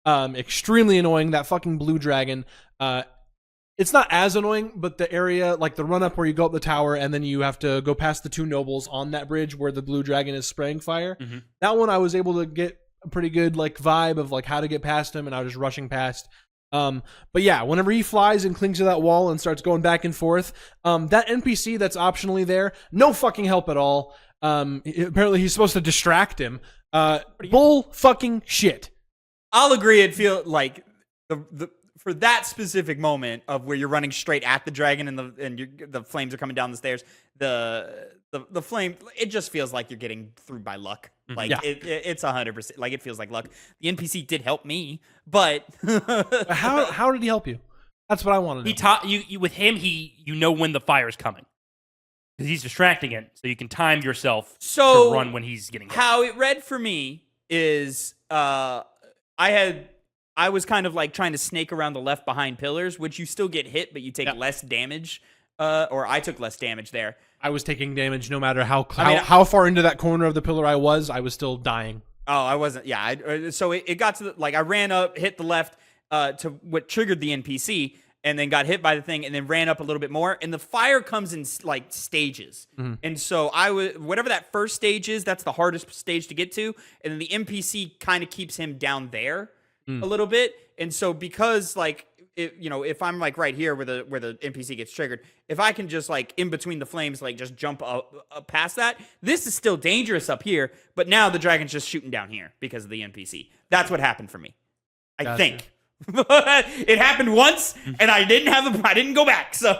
Extremely annoying, that fucking blue dragon. It's not as annoying, but the area, like the run-up where you go up the tower and then you have to go past the 2 nobles on that bridge where the blue dragon is spraying fire. Mm-hmm. That one I was able to get a pretty good like vibe of like how to get past him, and I was just rushing past. But yeah, whenever he flies and clings to that wall and starts going back and forth, that NPC that's optionally there, no fucking help at all. Apparently he's supposed to distract him. Bull fucking shit. I'll agree. It feels like the for that specific moment of where you're running straight at the dragon and the flames are coming down the stairs. The flame, it just feels like you're getting through by luck. Like it's 100%. Like it feels like luck. The NPC did help me, but how did he help you? That's what I want to know. He taught you with him. You know when the fire's coming. Because he's distracting it, so you can time yourself So, to run when he's getting hit. How it read for me is I was kind of like trying to snake around the left behind pillars, which you still get hit, but you take less damage. Or I took less damage there. I was taking damage no matter how far into that corner of the pillar I was still dying. Oh, I wasn't. Yeah. So it got to I ran up, hit the left to what triggered the NPC, and then got hit by the thing, and then ran up a little bit more. And the fire comes in like stages. Mm-hmm. And so whatever that first stage is, that's the hardest stage to get to. And then the NPC kind of keeps him down there a little bit. And so because like, if I'm like right here where the NPC gets triggered, if I can just like in between the flames, like just jump up past that, this is still dangerous up here. But now the dragon's just shooting down here because of the NPC. That's what happened for me. I think it happened once, and I didn't go back. So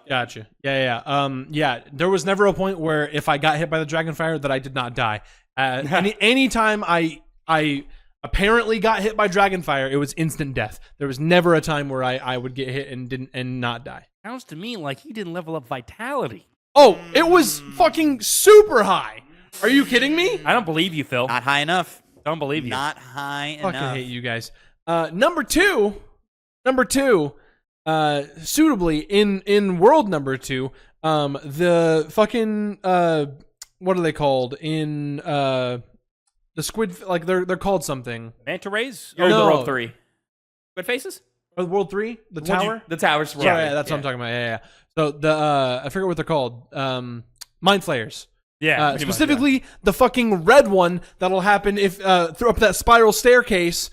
Gotcha. Yeah. There was never a point where if I got hit by the dragonfire that I did not die. Anytime I apparently got hit by dragonfire, it was instant death. There was never a time where I would get hit and not die. Sounds to me like he didn't level up vitality. Oh, it was fucking super high. Are you kidding me? I don't believe you, Phil. Not high enough. Don't believe you. Not high enough. Fucking hate you guys. Number two, suitably in world number 2, the fucking what are they called in the squid? Like they're called something. Manta rays? Or No. World 3. Squid faces? Or World 3, the tower. The towers. Yeah, that's what I'm talking about. Yeah. So the I forget what they're called. Mind flayers. Yeah. Specifically, the fucking red one that'll happen if through up that spiral staircase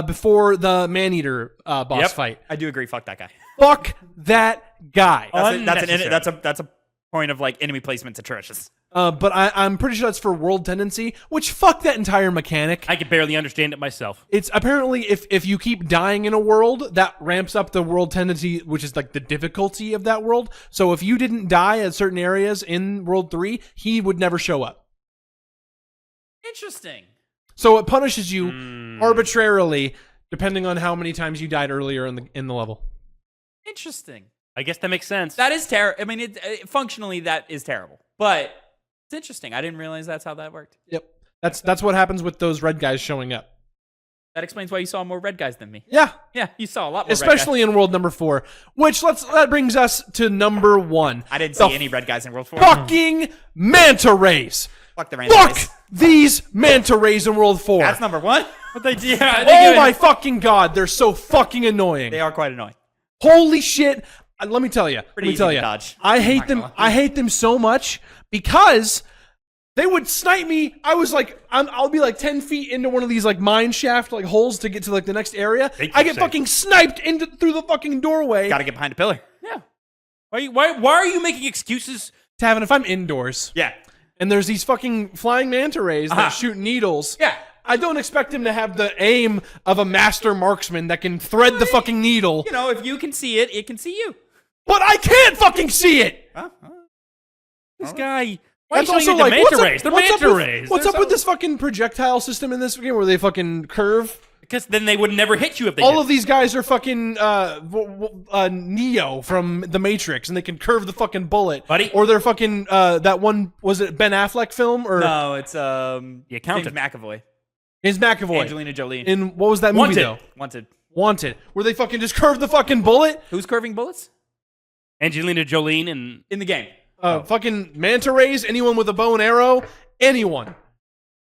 before the man-eater boss fight. I do agree. Fuck that guy. Fuck that guy. That's a point of like enemy placement's atrocious. But I'm pretty sure that's for world tendency, which fuck that entire mechanic. I could barely understand it myself. It's apparently if you keep dying in a world, that ramps up the world tendency, which is like the difficulty of that world. So if you didn't die at certain areas in World 3, he would never show up. Interesting. So it punishes you arbitrarily, depending on how many times you died earlier in the level. Interesting. I guess that makes sense. That is terrible. I mean, functionally, that is terrible. But it's interesting. I didn't realize that's how that worked. Yep. That's what happens with those red guys showing up. That explains why you saw more red guys than me. Yeah. Yeah, you saw a lot more Especially red guys. in world number 4. Which that brings us to number 1. I didn't see any red guys in World 4. Fucking manta rays. Fuck the random Fuck rays. these manta rays in World 4. That's number 1. But they did. Oh my fucking god, they're so fucking annoying. They are quite annoying. Holy shit. Let me tell you. Pretty easy to dodge. I hate them. I hate them so much because they would snipe me. I was like, I'll be like 10 feet into one of these like mine shaft like holes to get to like the next area. I get fucking sniped through the fucking doorway. Gotta get behind a pillar. Yeah. Why are you making excuses? Tavin, if I'm indoors, Yeah. and there's these fucking flying manta rays that shoot needles, Yeah. I don't expect him to have the aim of a master marksman that can thread the fucking needle. You know, if you can see it, it can see you. But I can't fucking see it. This guy. Why That's are you also showing like, the manta rays? They're manta rays. What's up with this fucking projectile system in this game where they fucking curve? Because then they would never hit you if they All did. of these guys are fucking Neo from The Matrix, and they can curve the fucking bullet. Buddy. Or they're fucking, that one, was it Ben Affleck film? Or No, it's The Accountant. James McAvoy. Is McAvoy. Angelina Jolie. In, what was that movie, though? Wanted. Where they fucking just curve the fucking bullet? Who's curving bullets? Angelina Jolie and In the game. Fucking manta rays, anyone with a bow and arrow, anyone.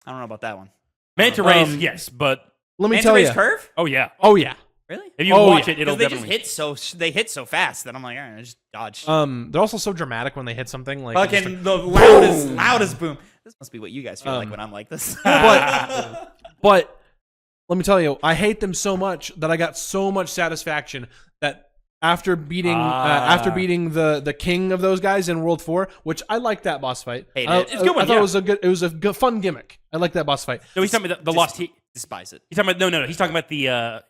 I don't know about that one. manta rays, yes, but Let me Manta tell rays you. curve? oh yeah. Oh, yeah. Really? If you Oh, watch yeah. it, it'll Because they just definitely hit so fast that I'm like, all right, I just dodge. They're also so dramatic when they hit something. Like Fucking the loudest boom. This must be what you guys feel like when I'm like this. But let me tell you, I hate them so much that I got so much satisfaction that after beating the king of those guys in World 4, which I like that boss fight. Hate it. It's a good one, I thought yeah. it was a good, fun gimmick. I like that boss fight. No, he's talking about the lost. He's Despise it. talking about no. He's talking about the.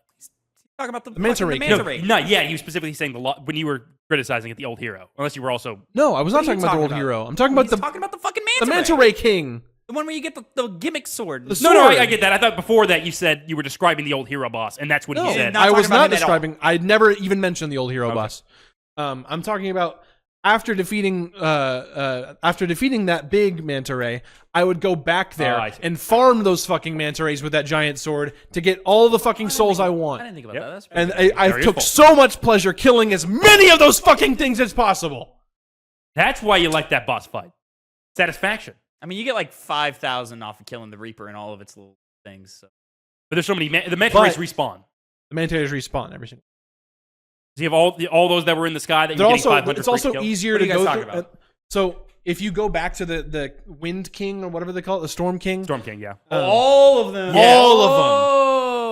Talk about the manta ray. manta No, ray. not yeah. He was specifically saying when you were criticizing it, the old hero. Unless you were also. No, I was not What are you talking about the talking old about? hero. I'm talking He's about talking about the fucking the manta manta ray. ray king. The one where you get the gimmick sword. The No, sword. I get that. I thought before that you said you were describing the old hero boss, and that's what No, he said. not I was talking about not him at all. describing. I never even mentioned the old hero Okay. boss. I'm talking about after defeating that big manta ray, I would go back there and farm those fucking manta rays with that giant sword to get all the fucking souls I want. I didn't think about that. That's And I took so much pleasure killing as many of those fucking things as possible. That's why you like that boss fight. Satisfaction. I mean, you get like 5,000 off of killing the Reaper and all of its little things. So. But there's so many. The manta rays respawn. The manta rays respawn every single. Do you have all those that were in the sky that you're getting 500? It's also easier to go through. About? So if you go back to the Wind King or whatever they call it, the Storm King. Storm King, yeah. All of them. Yeah. All of them.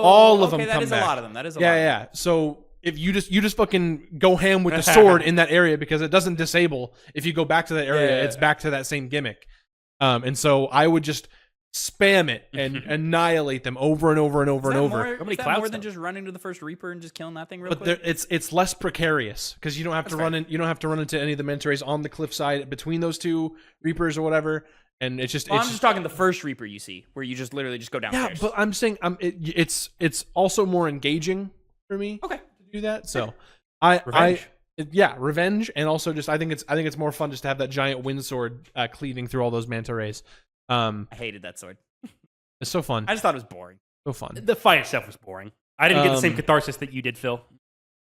Oh, All of them. That come is back. a lot of them. That is a lot. Yeah. So if you just fucking go ham with the sword in that area because it doesn't disable. If you go back to that area, it's back to that same gimmick. And so I would just spam it and annihilate them over and over and over and over. Is that more than just running to the first Reaper and just killing that thing real quick? But it's less precarious because you don't have to run in. You don't have to run into any of the manta rays on the cliffside between those two Reapers or whatever. And it's just. I'm just talking the first Reaper you see, where you just literally just go downstairs. Yeah, but I'm saying it's also more engaging for me. Okay. To do that, so revenge, and also just I think it's more fun just to have that giant wind sword cleaving through all those manta rays. I hated that sword. It's so fun. I just thought it was boring. So fun. The fight itself was boring. I didn't get the same catharsis that you did, Phil.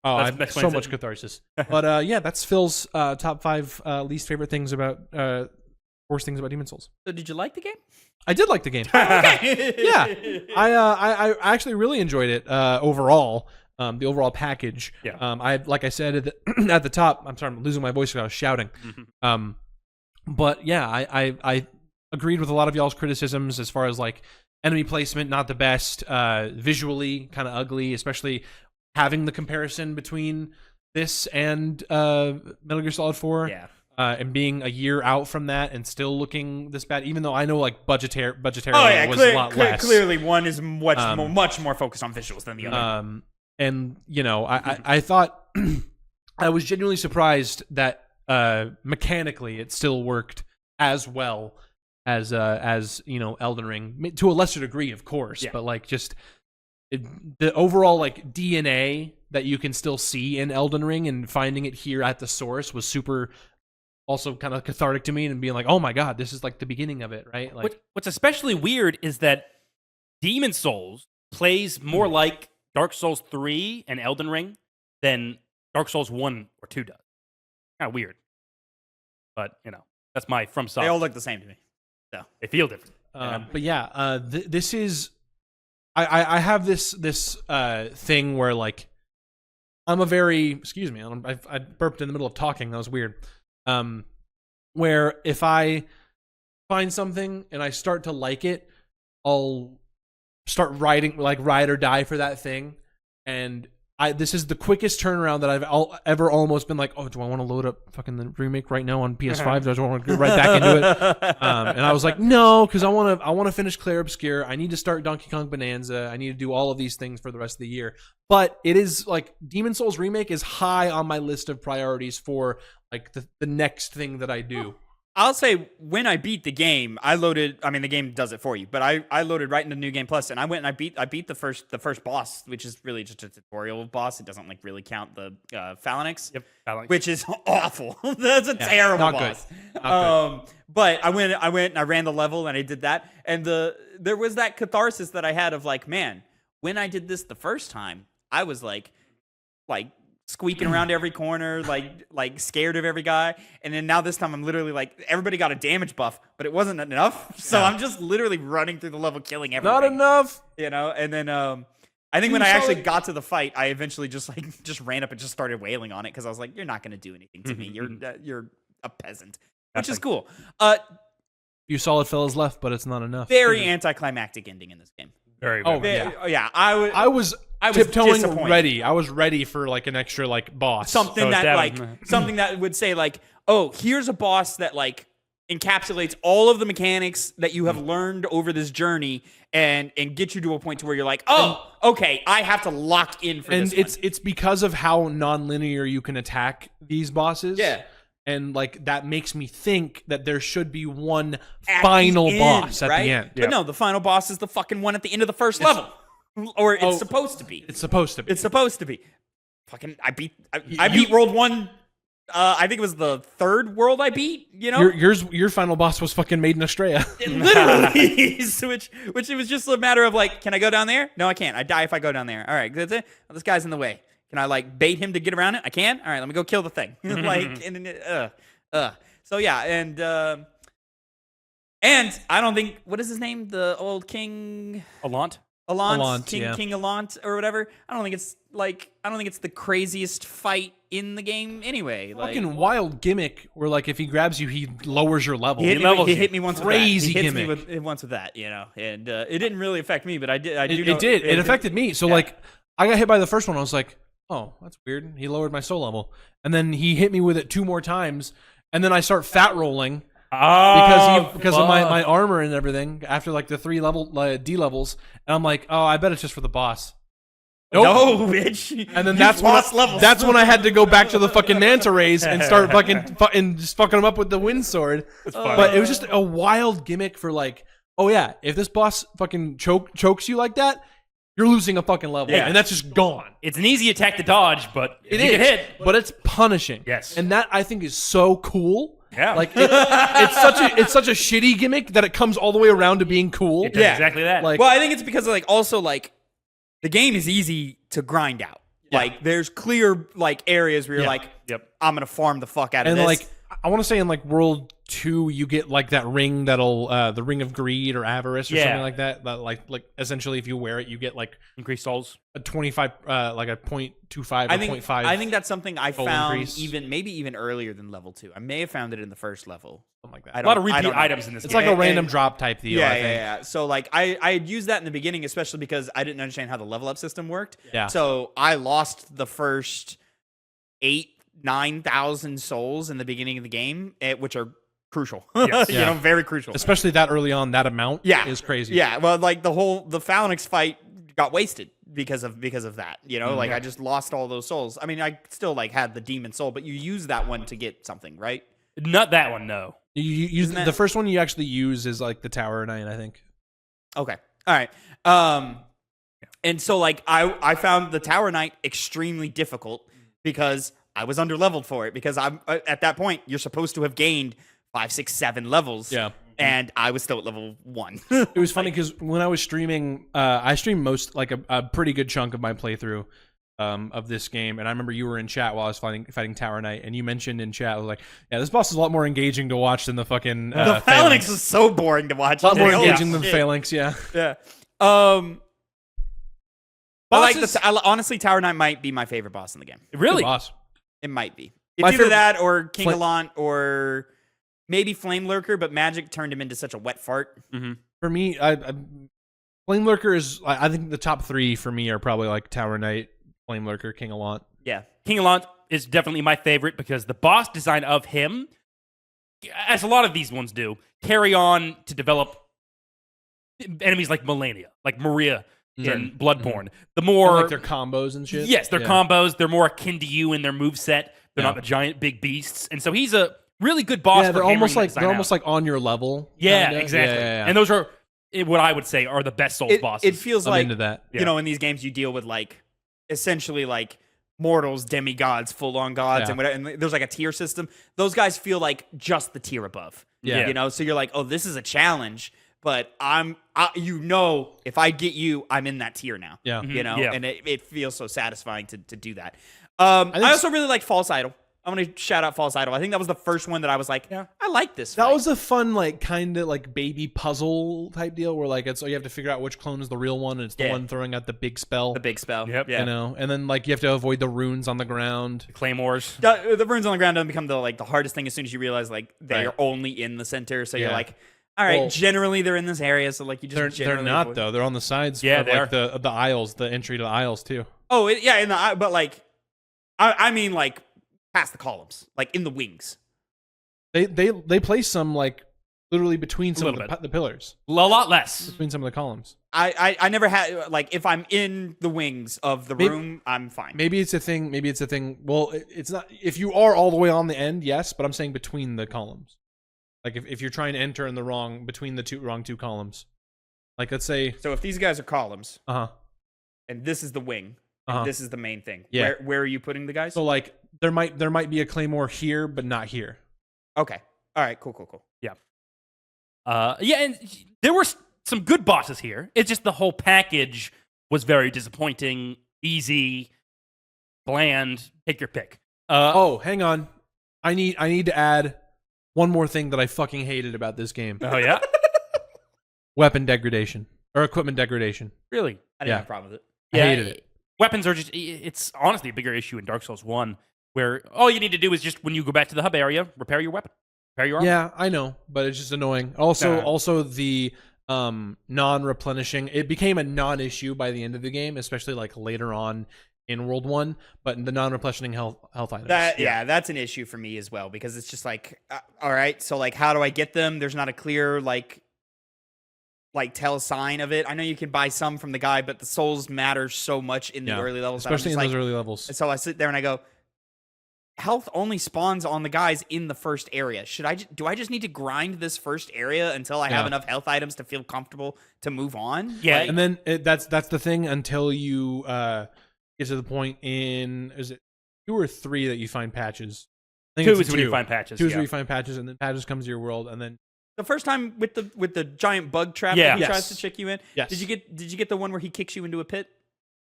Oh, I have so much catharsis. But yeah, that's Phil's top 5 least favorite things about worst things about Demon Souls. So did you like the game? I did like the game. Yeah, I actually really enjoyed it overall. The overall package. Yeah. Like I said at the top. I'm sorry, I'm losing my voice because I was shouting. But yeah, I agreed with a lot of y'all's criticisms as far as like enemy placement, not the best, visually kind of ugly, especially having the comparison between this and Metal Gear Solid 4. Yeah. And being a year out from that and still looking this bad, even though I know like budgetarily was a lot less. Clearly, one is much more focused on visuals than the other. And you know, I thought I was genuinely surprised that mechanically it still worked as well as you know, Elden Ring, to a lesser degree, of course, but like just the overall like DNA that you can still see in Elden Ring and finding it here at the source was super. Also kind of cathartic to me and being like, oh my god, this is like the beginning of it, right? Like, what's especially weird is that Demon Souls plays more like Dark Souls 3 and Elden Ring than Dark Souls 1 or 2 does. Kind of weird. But, you know, that's my from software. They all look the same to me. So they feel different. But yeah, this is... I have this thing where like, I'm a very... Excuse me, I burped in the middle of talking. That was weird. Where if I find something and I start to like it, I'll start ride or die for that thing. And this is the quickest turnaround that I've ever almost been like, oh, do I want to load up fucking the remake right now on PS5? Do I want to get right back into it? And I was like, no, because I want to finish Clair Obscure. I need to start Donkey Kong Bonanza. I need to do all of these things for the rest of the year. But it is like Demon Souls Remake is high on my list of priorities for like the next thing that I do. I'll say when I beat the game, the game does it for you, but I loaded right into New Game Plus, and I went and I beat the first boss, which is really just a tutorial boss. It doesn't like really count the Phalanx, which is awful. That's a terrible boss. But I went and I ran the level and I did that, and there was that catharsis that I had of like, man, when I did this the first time, I was like squeaking around every corner, like scared of every guy. And then now this time I'm literally like, everybody got a damage buff, but it wasn't enough. So I'm just literally running through the level, killing everything. Not enough. You know? And then I think when I actually got to the fight, I eventually just ran up and just started wailing on it because I was like, you're not going to do anything to me. You're a peasant, which is cool. Few solid fellas left, but it's not enough. Very anticlimactic ending in this game. Very. I was tiptoeing ready. I was ready for like an extra like boss. Something that would say like, oh, here's a boss that like encapsulates all of the mechanics that you have learned over this journey and get you to a point to where you're like, oh, okay, I have to lock in for this. And it's because of how non-linear you can attack these bosses. Yeah. And like that makes me think that there should be one final boss at the end. But no, the final boss is the fucking one at the end of the first level. Or it's supposed to be. It's supposed to be. It's supposed to be. Fucking, I beat World 1 I think it was the third world I beat. You know, Your final boss was fucking Maiden Estrella. literally, which it was just a matter of like, can I go down there? No, I can't. I die if I go down there. All right, that's it. Well, this guy's in the way. Can I like bait him to get around it? I can. All right, let me go kill the thing. Like, So yeah, and I don't think, what is his name? The old king Allant? King Elliott or whatever. I don't think it's the craziest fight in the game anyway. Like, Fucking wild gimmick where like if he grabs you, he lowers your level. he hit me once Crazy with that. He hits me gimmick. once with that, you know. And it didn't really affect me, but I did. It did. It affected me. So like I got hit by the first one. I was like, oh, that's weird. He lowered my soul level, and then he hit me with it 2 more times, and then I start fat rolling. Because of my armor and everything after like the 3 level D levels, and I'm like, oh, I bet it's just for the boss. Nope. No, bitch. And then that's when I had to go back to the fucking manta rays and start fucking just fucking them up with the wind sword. But it was just a wild gimmick for like, oh yeah, if this boss fucking chokes you like that, you're losing a fucking level, and that's just gone. It's an easy attack to dodge, but It you is, get hit. but it's punishing. Yes. And that I think is so cool. Yeah. Like it's such a shitty gimmick that it comes all the way around to being cool. It does exactly that. Like, Well, I think it's because of like also like the game is easy to grind out. Yeah. Like there's clear like areas where you're like, I'm gonna farm the fuck out of and this. like I want to say in like World 2 you get like that ring that'll the ring of greed or avarice or something like that. That like essentially if you wear it you get like increased souls. a 25 like a 0.25 or 0.5. I think that's something I soul found increase. maybe even earlier than level 2. I may have found it in the first level. Something like that. I A lot of don't- I repeat don't know. items in this It's game. like a random drop type deal. I think. Yeah. So like I had used that in the beginning, especially because I didn't understand how the level up system worked. Yeah. So I lost the first 9,000 souls in the beginning of the game, which are crucial. Yes. You know, very crucial. Especially that early on, that amount is crazy. Yeah. Well, like the Phalanx fight got wasted because of that. You know, like I just lost all those souls. I mean, I still like had the demon soul, but you use that one to get something, right? Not that one, no. You use the first one you actually use is like the Tower Knight, I think. Okay. All right. And so like I found the Tower Knight extremely difficult because I was underleveled for it, because I'm at that point you're supposed to have gained 5, 6, 7 levels. Yeah. And I was still at level 1. It was funny because when I was streaming, I streamed most like a pretty good chunk of my playthrough of this game, and I remember you were in chat while I was fighting Tower Knight, and you mentioned in chat, I was like, yeah, this boss is a lot more engaging to watch than the fucking the Phalanx was so boring to watch. a lot more Holy engaging than the shit. Phalanx. Yeah. Yeah. I like honestly, Tower Knight might be my favorite boss in the game. Really? Good boss. It might be. My It's either favorite- that or King Elliott or maybe Flame Lurker, but Magic turned him into such a wet fart. Mm-hmm. For me, Flame Lurker is. I think the top 3 for me are probably like Tower Knight, Flame Lurker, King Elliott. Yeah. King Elliott is definitely my favorite because the boss design of him, as a lot of these ones do, carry on to develop enemies like Melania, like Maria in Bloodborne. The more And, like their combos and shit. yes, their combos, they're more akin to you in their moveset. They're not the giant big beasts, and so he's a really good boss. Yeah, for they're almost hammering like that design out. on your level. Yeah, kinda. exactly. Yeah. And those are what I would say are the best Souls bosses. It feels I'm like into that. you know, in these games you deal with like essentially like mortals, demigods, full-on gods, and whatever. And there's like a tier system. Those guys feel like just the tier above. Yeah. You know, so you're like, oh, this is a challenge, but if I get you, I'm in that tier now. Yeah. You know, Yeah. and it feels so satisfying to do that. I also really like False Idol. I'm going to shout out False Idol. I think that was the first one that I was like, I like this That fight. was a fun, like, kind of like baby puzzle type deal where, like, you have to figure out which clone is the real one, and it's the one throwing out the big spell. the big spell. Yep. Yeah. You know, and then like you have to avoid the runes on the ground. Claymores. The runes on the ground don't become the hardest thing as soon as you realize like they're Right. only in the center. So you're Yeah. like, all right, Well, generally they're in this area. So like you just They're generally not avoid- though. They're on the sides. Yeah, of, they like the aisles, the entry to the aisles too. Oh yeah, but like, I mean like past the columns, like in the wings. They place some like literally between some of little the pillars, A lot less. between some of the columns. I never had like if I'm in the wings of the room, I'm fine. Maybe it's a thing. Maybe it's a thing. Well, it's not. If you are all the way on the end, yes. But I'm saying between the columns. Like if you're trying to enter in the between the wrong two columns. Like let's say. So if these guys are columns, Uh huh. and this is the wing, and this is the main thing. Yeah. Where are you putting the guys? So like there might be a claymore here, but not here. Okay. All right. Cool. Yeah. And there were some good bosses here. It's just the whole package was very disappointing, easy, bland. Take your pick. Hang on. I need to add one more thing that I fucking hated about this game. Oh yeah. Weapon degradation or equipment degradation. Really? I didn't have a problem with it. I hated it. Weapons are it's honestly a bigger issue in Dark Souls 1, where all you need to do is just when you go back to the hub area, repair your weapon. Repair your armor. Yeah, I know, but it's just annoying. Also the non-replenishing, it became a non-issue by the end of the game, especially like later on in World 1, but the non-replenishing health items. That's an issue for me as well, because it's just like, all right, so like, how do I get them? There's not a clear like tell sign of it. I know you can buy some from the guy, but the souls matter so much in the early levels, especially in those early levels. And so I sit there and I go, health only spawns on the guys in the first area. Do I just need to grind this first area until I have enough health items to feel comfortable to move on? Yeah, and then that's the thing until you get to the point in, is it 2 or 3 that you find patches? I think 2 is when you find patches. 2 is where you find patches, and then patches comes to your world, and then the first time with the giant bug trap that he Yes. tries to trick you in. Yes. Did you get the one where he kicks you into a pit?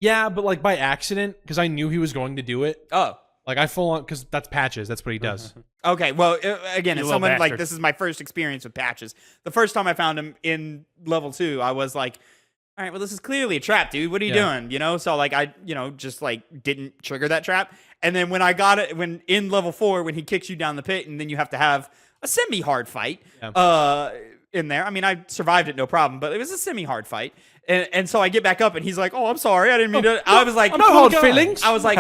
yeah, but like by accident, because I knew he was going to do it. Oh. Like I full on, because that's patches. That's what he does. Okay, well, again, You as little someone like bastard. this is my first experience with patches. The first time I found him in level 2, I was like, all right, well, this is clearly a trap, dude. What are you doing? You know, so like I, just like didn't trigger that trap. And then when I got it, when in level 4, when he kicks you down the pit, and then you have to have a semi-hard fight in there. I mean, I survived it no problem, but it was a semi-hard fight. And so I get back up, and he's like, "Oh, I'm sorry, I didn't mean to." I was like, no hard feelings. I was like,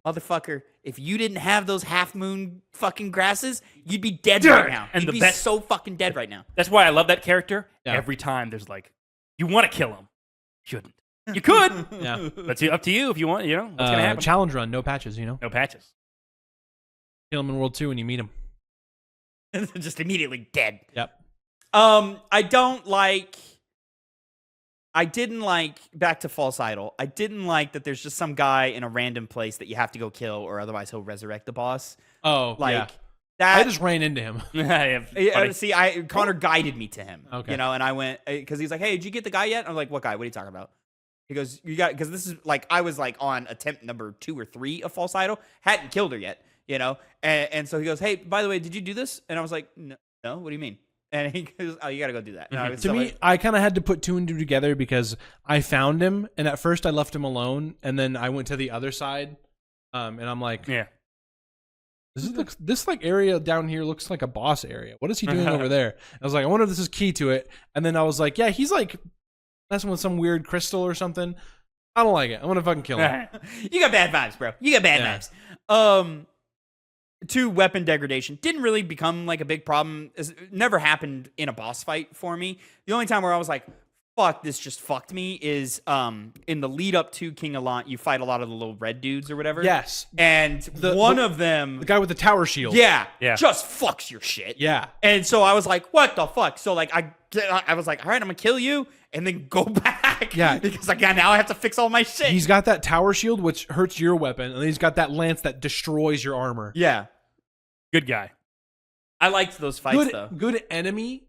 motherfucker, if you didn't have those half moon fucking grasses, you'd be dead right now. And you'd the be best- so fucking dead right now. That's why I love that character. Yeah. Every time there's like, you want to kill him, shouldn't. You could. Yeah. But it's up to you if you want. You know what's gonna happen. Challenge run, no patches. No patches. kill him in World 2 when you meet him. Just immediately dead. Yep. I didn't like, back to False Idol, I didn't like that there's just some guy in a random place that you have to go kill, or otherwise he'll resurrect the boss. Oh, Like, yeah. that. I just ran into him. Funny. See, Connor guided me to him. Okay. And I went, because he's like, hey, did you get the guy yet? I'm like, what guy? What are you talking about? He goes, you got, because this is like, I was like on attempt number 2 or 3 of False Idol, hadn't killed her yet, And so he goes, hey, by the way, did you do this? And I was like, no, what do you mean? And he goes, oh, you got to go do that. And I was To me, I kind of had to put 2 and 2 together because I found him, and at first I left him alone, and then I went to the other side, and I'm like, Yeah. this like area down here looks like a boss area. What is he doing over there? I was like, I wonder if this is key to it. And then I was like, yeah, he's like messing with some weird crystal or something. I don't like it. I want to fucking kill him. You got bad vibes, bro. You got bad vibes. 2, weapon degradation didn't really become like a big problem. It never happened in a boss fight for me. The only time where I was like, fuck, this just fucked me is in the lead up to King Elliott, you fight a lot of the little red dudes or whatever. Yes. And one of them, The guy with the tower shield. yeah, Yeah. just fucks your shit. Yeah. And so I was like, what the fuck? So like I was like, all right, I'm gonna kill you and then go back. Yeah. Because like now I have to fix all my shit. He's got that tower shield, which hurts your weapon, and then he's got that lance that destroys your armor. yeah. Good guy. I liked those fights though. Good enemy,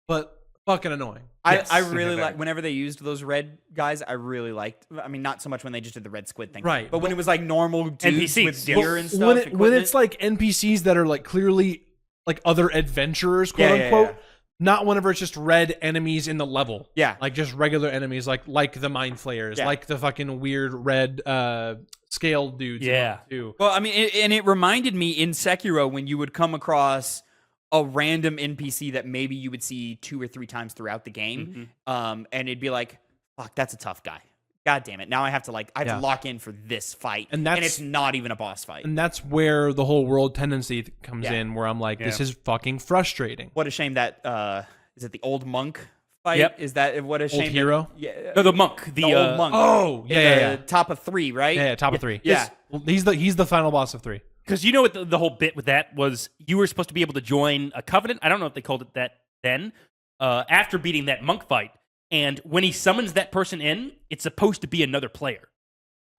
but fucking annoying. I really like whenever they used those red guys. I really liked. I mean, not so much when they just did the red squid thing, Right. But when it was like normal dudes NPCs, with yeah. gear and stuff, when equipment. it's like NPCs that are like clearly like other adventurers, quote Yeah, yeah, unquote. yeah. Not whenever it's just red enemies in the level. Yeah. Like just regular enemies, like the mind flayers, Yeah. like the fucking weird red scaled dudes. Yeah. Too. Well, I mean, it reminded me in Sekiro when you would come across a random NPC that maybe you would see 2 or 3 times throughout the game, and it'd be like, "Fuck, that's a tough guy. God damn it! Now I have to to lock in for this fight, And it's not even a boss fight. And that's where the whole world tendency comes in, where I'm like, this is fucking frustrating. What a shame that is it the old monk fight? Yep. Is that what a shame? Old hero? Yeah, No, the monk. the old monk. Oh, yeah. Top of 3, right? Yeah, top of 3. Yeah. Well, he's the final boss of 3. Because you know what the whole bit with that was, you were supposed to be able to join a covenant. I don't know if they called it that then. After beating that monk fight, and when he summons that person in, it's supposed to be another player.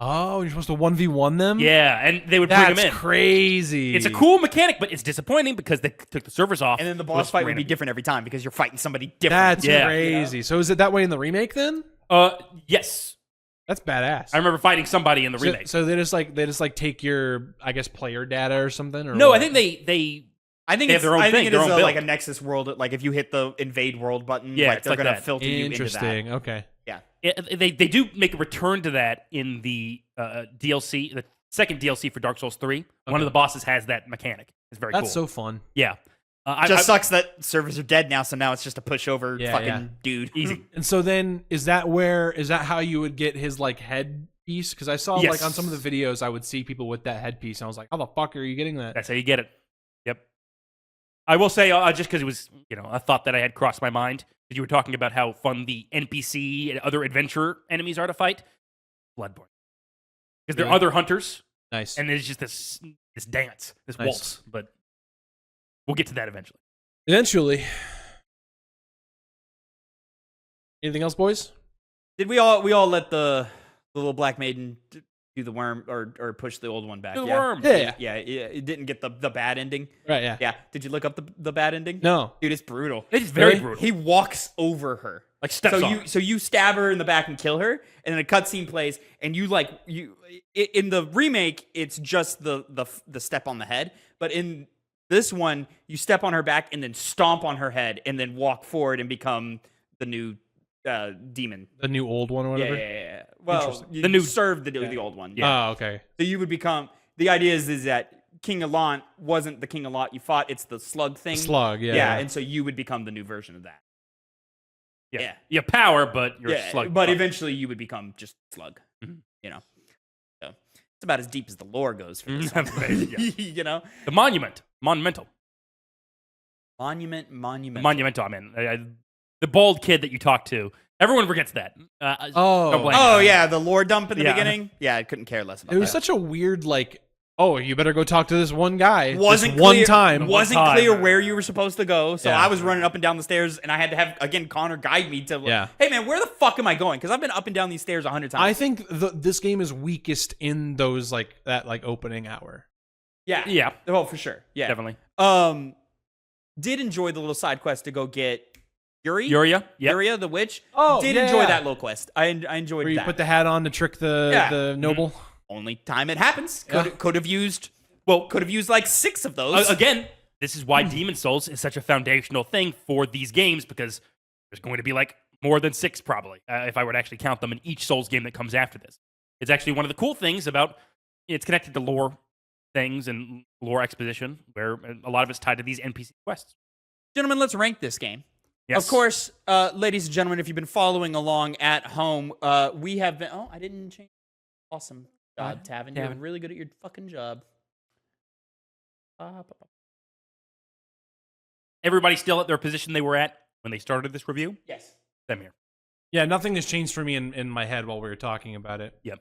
Oh, you're supposed to 1v1 them? Yeah, and they would bring them That's in. crazy. It's a cool mechanic, but it's disappointing because they took the servers off. And then the It boss was fight would be random. different every time because you're fighting somebody different. That's Yeah. crazy. So is it that way in the remake then? Yes. That's badass. I remember fighting somebody in the remake. So they just like take your, I guess, player data or something? Or No, what? I think they I think They it's have their own I think thing, it their is own like build. a Nexus world. Like if you hit the invade world button, Yeah, like it's they're like gonna that. filter you into that. Interesting. Okay. Yeah. they do make a return to that in the DLC, the second DLC for Dark Souls 3. One of the bosses has that mechanic. It's very cool. That's so fun. Yeah. Just sucks that servers are dead now, so now it's just a pushover Yeah, fucking yeah. dude. Easy. And so then, is that how you would get his like headpiece? Because I saw Yes. like on some of the videos, I would see people with that headpiece, and I was like, how the fuck are you getting that? That's how you get it. Yep. I will say, just because it was, a thought that I had crossed my mind, that you were talking about how fun the NPC and other adventure enemies are to fight. Bloodborne. Because there are Really? other hunters, Nice. and there's just this dance, this Nice. waltz. But we'll get to that eventually. Eventually. Anything else, boys? Did we all let the little black maiden do the worm or push the old one back? Do the yeah. worm. Yeah. It didn't get the bad ending. Right. Yeah. Yeah. Did you look up the bad ending? No. Dude, it's brutal. It is very Really? brutal. He walks over her. Like steps so on you her. so you stab her in the back and kill her, and then a cutscene plays, and you in the remake it's just the step on the head, but in this one you step on her back and then stomp on her head and then walk forward and become the new demon. The new old one or Yeah, whatever. yeah. Well, Interesting. you The new- serve the old one. Oh, okay. So you would become. The idea is that King Elon wasn't the King Elon you fought; it's the slug thing. Slug. Yeah. Yeah, and so you would become the new version of that. Yeah. Yeah. You have power, but you're Yeah, a slug. but fuck. eventually you would become just slug. Mhm. So it's about as deep as the lore goes for this one. Yeah. The monumental. Monumental. I mean, the bald kid that you talk to. Everyone forgets that. Oh. don't blame Oh him. yeah, the lore dump in the Yeah. beginning. Yeah, I couldn't care less about It was that. such a weird like. Oh, you better go talk to this one guy. Wasn't this one clear, time. Wasn't One time. clear where you were supposed to go, so Yeah. I was running up and down the stairs, and I had to have again Connor guide me to. Yeah. Hey man, where the fuck am I going? Because I've been up and down these stairs 100 times. I think this game is weakest in those like that like opening hour. yeah. Yeah, Oh, for sure. Yeah. definitely. Did enjoy the little side quest to go get Yuri. Yuria. Yep. Yuria the witch. Oh, did yeah, enjoy yeah. that little quest. I enjoyed Where you that. put the hat on to trick the noble. Only time it happens. Yeah. Could have used. Well, could have used like 6 of those. Again, this is why Demon Souls is such a foundational thing for these games, because there's going to be like more than 6 probably, if I were to actually count them in each Souls game that comes after this. It's actually one of the cool things about it's connected to lore things and lore exposition, where a lot of it's tied to these NPC quests. Gentlemen, let's rank this game. Yes. Of course, ladies and gentlemen, if you've been following along at home, we have been. Oh, I didn't change. Awesome job, Tavin. You're Tavin. really good at your fucking job. Everybody still at their position they were at when they started this review? Yes. Them here. Yeah, nothing has changed for me in my head while we were talking about it. Yep.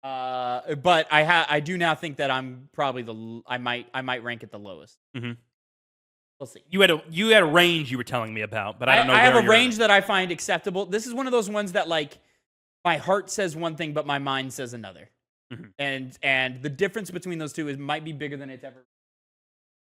But I do now think that I'm probably I might rank it the lowest. Mhm. We'll see. You had a range you were telling me about, but I don't know. I have where a you're at. range that I find acceptable. This is one of those ones that like my heart says one thing, but my mind says another. Mhm. And the difference between those two might be bigger than it's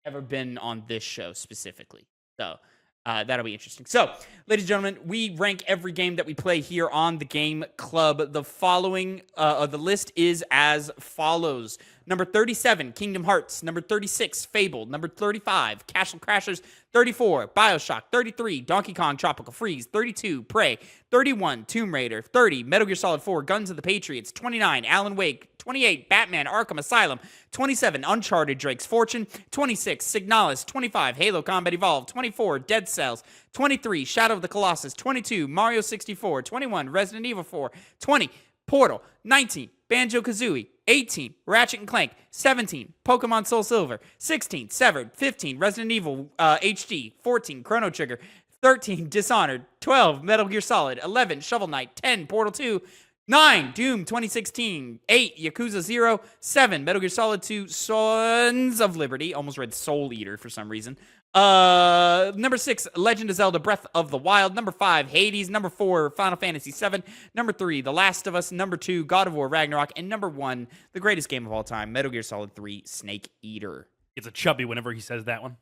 ever been on this show specifically. So that'll be interesting. So, ladies and gentlemen, we rank every game that we play here on the Game Club. The following, the list is as follows. Number 37, Kingdom Hearts. Number 36, Fable. Number 35, Castle Crashers. 34, Bioshock. 33, Donkey Kong Tropical Freeze. 32, Prey. 31, Tomb Raider. 30, Metal Gear Solid 4, Guns of the Patriots. 29, Alan Wake. 28, Batman Arkham Asylum. 27, Uncharted Drake's Fortune. 26, Signalis. 25, Halo Combat Evolved. 24, Dead Cells. 23, Shadow of the Colossus. 22, Mario 64. 21, Resident Evil 4. 20, Portal. 19, Banjo-Kazooie. 18, Ratchet & Clank. 17, Pokemon Soul Silver. 16, Severed. 15, Resident Evil HD. 14, Chrono Trigger. 13, Dishonored. 12, Metal Gear Solid. 11, Shovel Knight. 10, Portal 2. 9, Doom 2016. 8, Yakuza 0. 7, Metal Gear Solid 2, Sons of Liberty. Almost read Soul Eater for some reason. Number 6, Legend of Zelda: Breath of the Wild. Number 5, Hades. Number 4, Final Fantasy VII. Number 3, The Last of Us. Number 2, God of War: Ragnarok. And number 1, the greatest game of all time, Metal Gear Solid 3: Snake Eater. It's a chubby whenever he says that one.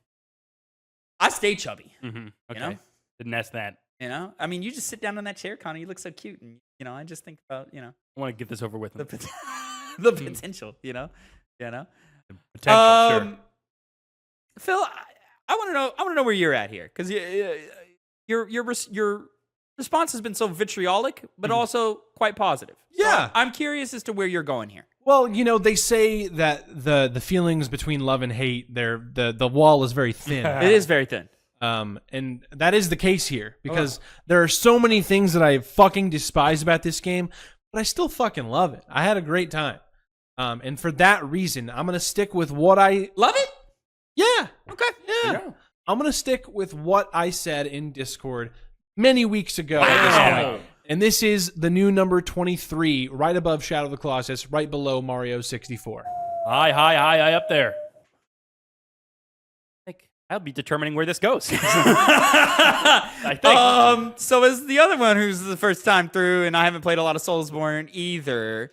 I stay chubby. Mm-hmm. Okay. You know? Didn't ask that. You know, I mean, you just sit down on that chair, Connor. You look so cute, and I just think about I want to get this over with. the the potential. Potential, sure. Phil, I want to know. I want to know where you're at here, because your response has been so vitriolic, but also quite positive. Yeah. So I'm curious as to where you're going here. Well, they say that the feelings between love and hate, the wall is very thin. It is very thin. And that is the case here, because there are so many things that I fucking despise about this game, but I still fucking love it. I had a great time. And for that reason, I'm going to stick with what I... Love it? Yeah. Okay. Yeah. I'm going to stick with what I said in Discord many weeks ago. At this point. And this is the new number 23, right above Shadow of the Colossus, right below Mario 64. High up there. I'll be determining where this goes. I think. So as the other one who's the first time through, and I haven't played a lot of Soulsborne either,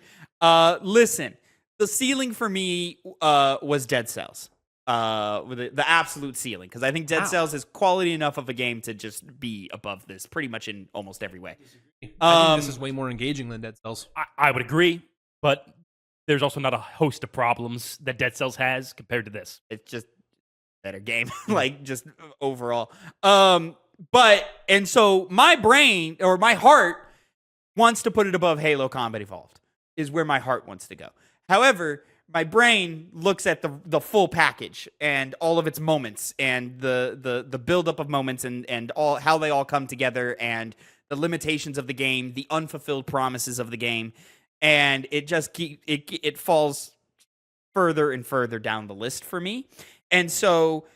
listen, the ceiling for me was Dead Cells. With the absolute ceiling, because I think Dead Cells is quality enough of a game to just be above this pretty much in almost every way. I think this is way more engaging than Dead Cells. I would agree, but there's also not a host of problems that Dead Cells has compared to this. It's just better game, like just overall. And so my brain or my heart wants to put it above Halo Combat Evolved, is where my heart wants to go. However, my brain looks at the full package and all of its moments and the buildup of moments and all how they all come together and the limitations of the game, the unfulfilled promises of the game, and it just it falls further and further down the list for me. And so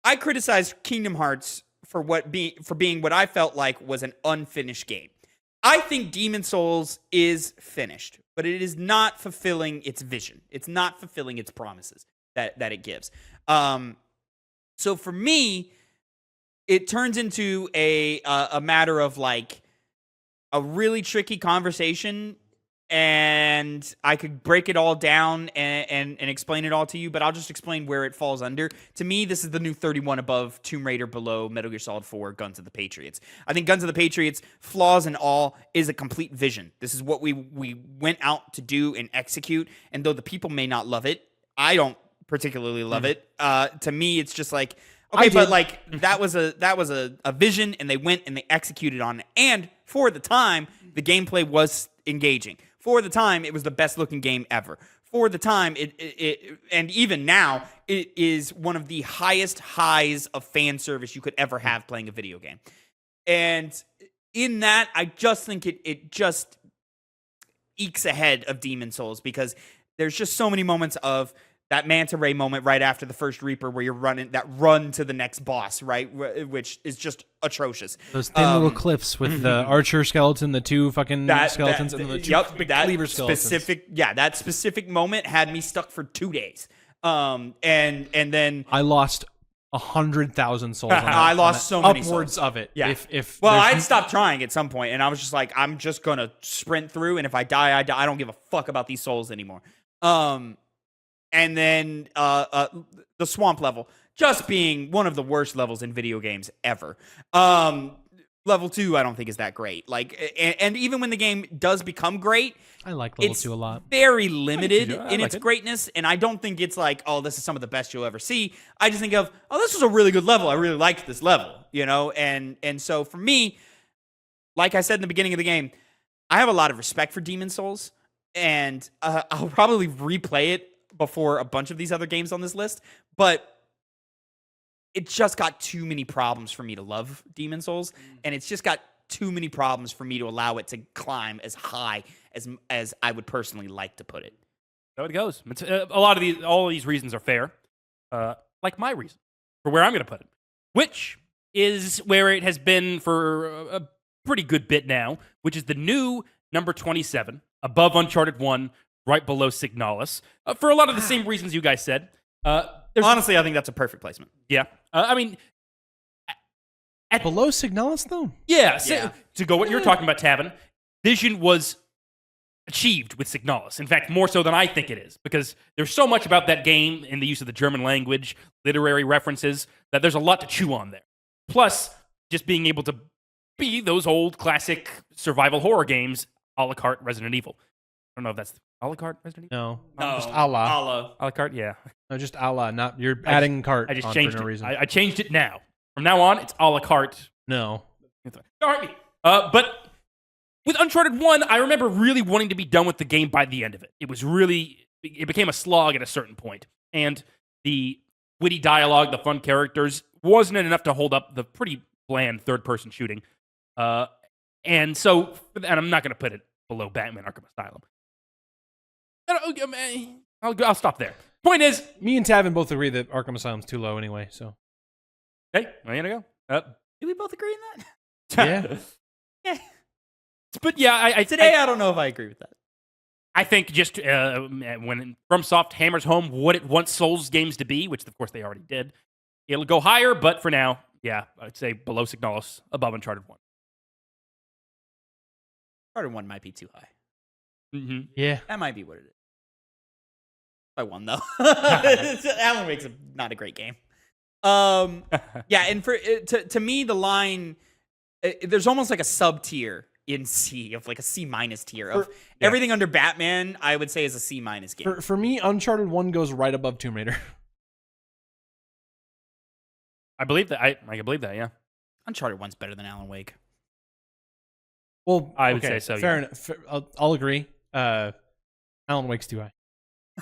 I criticized Kingdom Hearts for being what I felt like was an unfinished game. I think Demon's Souls is finished, but it is not fulfilling its vision. It's not fulfilling its promises that it gives. So for me, it turns into a matter of like a really tricky conversation, and I could break it all down and explain it all to you, but I'll just explain where it falls under. To me, this is the new 31 above, Tomb Raider below, Metal Gear Solid 4, Guns of the Patriots. I think Guns of the Patriots, flaws and all, is a complete vision. This is what we went out to do and execute, and though the people may not love it, I don't particularly love it. To me, it's just like, okay, but like that was a vision, and they went and they executed on it. And for the time, the gameplay was engaging. For the time, it was the best looking game ever. For the time, it and even now, it is one of the highest highs of fan service you could ever have playing a video game. And in that, I just think it just ekes ahead of Demon's Souls, because there's just so many moments of that Manta Ray moment right after the first Reaper where you're running that run to the next boss, right? Which is just atrocious. Those thin little cliffs with the archer skeleton, the two fucking skeletons, and the two big cleaver skeletons. That specific moment had me stuck for 2 days. And then I lost 100,000 souls. On that, I lost so many upwards souls. of it. Yeah. If I'd stopped trying at some point, and I was just like, I'm just gonna sprint through, and if I die, I die. I don't give a fuck about these souls anymore. And then the swamp level, just being one of the worst levels in video games ever. Level 2, I don't think is that great. Like, and even when the game does become great, I like level 2 a lot. Very limited in its greatness, and I don't think it's like, oh, this is some of the best you'll ever see. I just think of, oh, this was a really good level. I really liked this level, And so for me, like I said in the beginning of the game, I have a lot of respect for Demon's Souls, and I'll probably replay it before a bunch of these other games on this list, but it just got too many problems for me to love Demon's Souls, and it's just got too many problems for me to allow it to climb as high as I would personally like to put it. So it goes. It's, all of these reasons are fair, like my reason for where I'm going to put it, which is where it has been for a pretty good bit now, which is the new number 27, above Uncharted 1, right below Signalis, for a lot of the same reasons you guys said. Honestly, I think that's a perfect placement. Yeah. I mean, Below Signalis, though? yeah. So, to go what you're talking about, Tavin, vision was achieved with Signalis. In fact, more so than I think it is, because there's so much about that game in the use of the German language, literary references, that there's a lot to chew on there. Plus, just being able to be those old classic survival horror games, a la carte Resident Evil. I don't know if that's a la carte Resident Evil. No, just a la. A la carte, yeah. No, just a la. Not you're adding cart. I just on changed for no it. reason. I changed it now. From now on, it's a la carte. No. But with Uncharted 1, I remember really wanting to be done with the game by the end of it. It became a slog at a certain point. And the witty dialogue, the fun characters, wasn't enough to hold up the pretty bland third-person shooting. And I'm not going to put it below Batman Arkham Asylum. I'll stop there. Point is, Me and Tavin both agree that Arkham Asylum's too low anyway, so. hey, well, you go. Do we both agree on that? Yeah. But yeah, Today, I don't know if I agree with that. I think just when FromSoft hammers home what it wants Souls games to be, which of course they already did, it'll go higher. But for now, yeah, I'd say below Signalis, above Uncharted 1. Uncharted 1 might be too high. Mm-hmm. Yeah. That might be what it is. I won though. Alan Wake's not a great game. Yeah, and for to me, the line there's almost like a sub tier in C of like a C- tier of everything under Batman. I would say is a C- game. For me, Uncharted 1 goes right above Tomb Raider. I believe that. I can believe that. Yeah. Uncharted 1's better than Alan Wake. Well, I would say so. Fair Yeah. enough. I'll agree. Alan Wake's too high.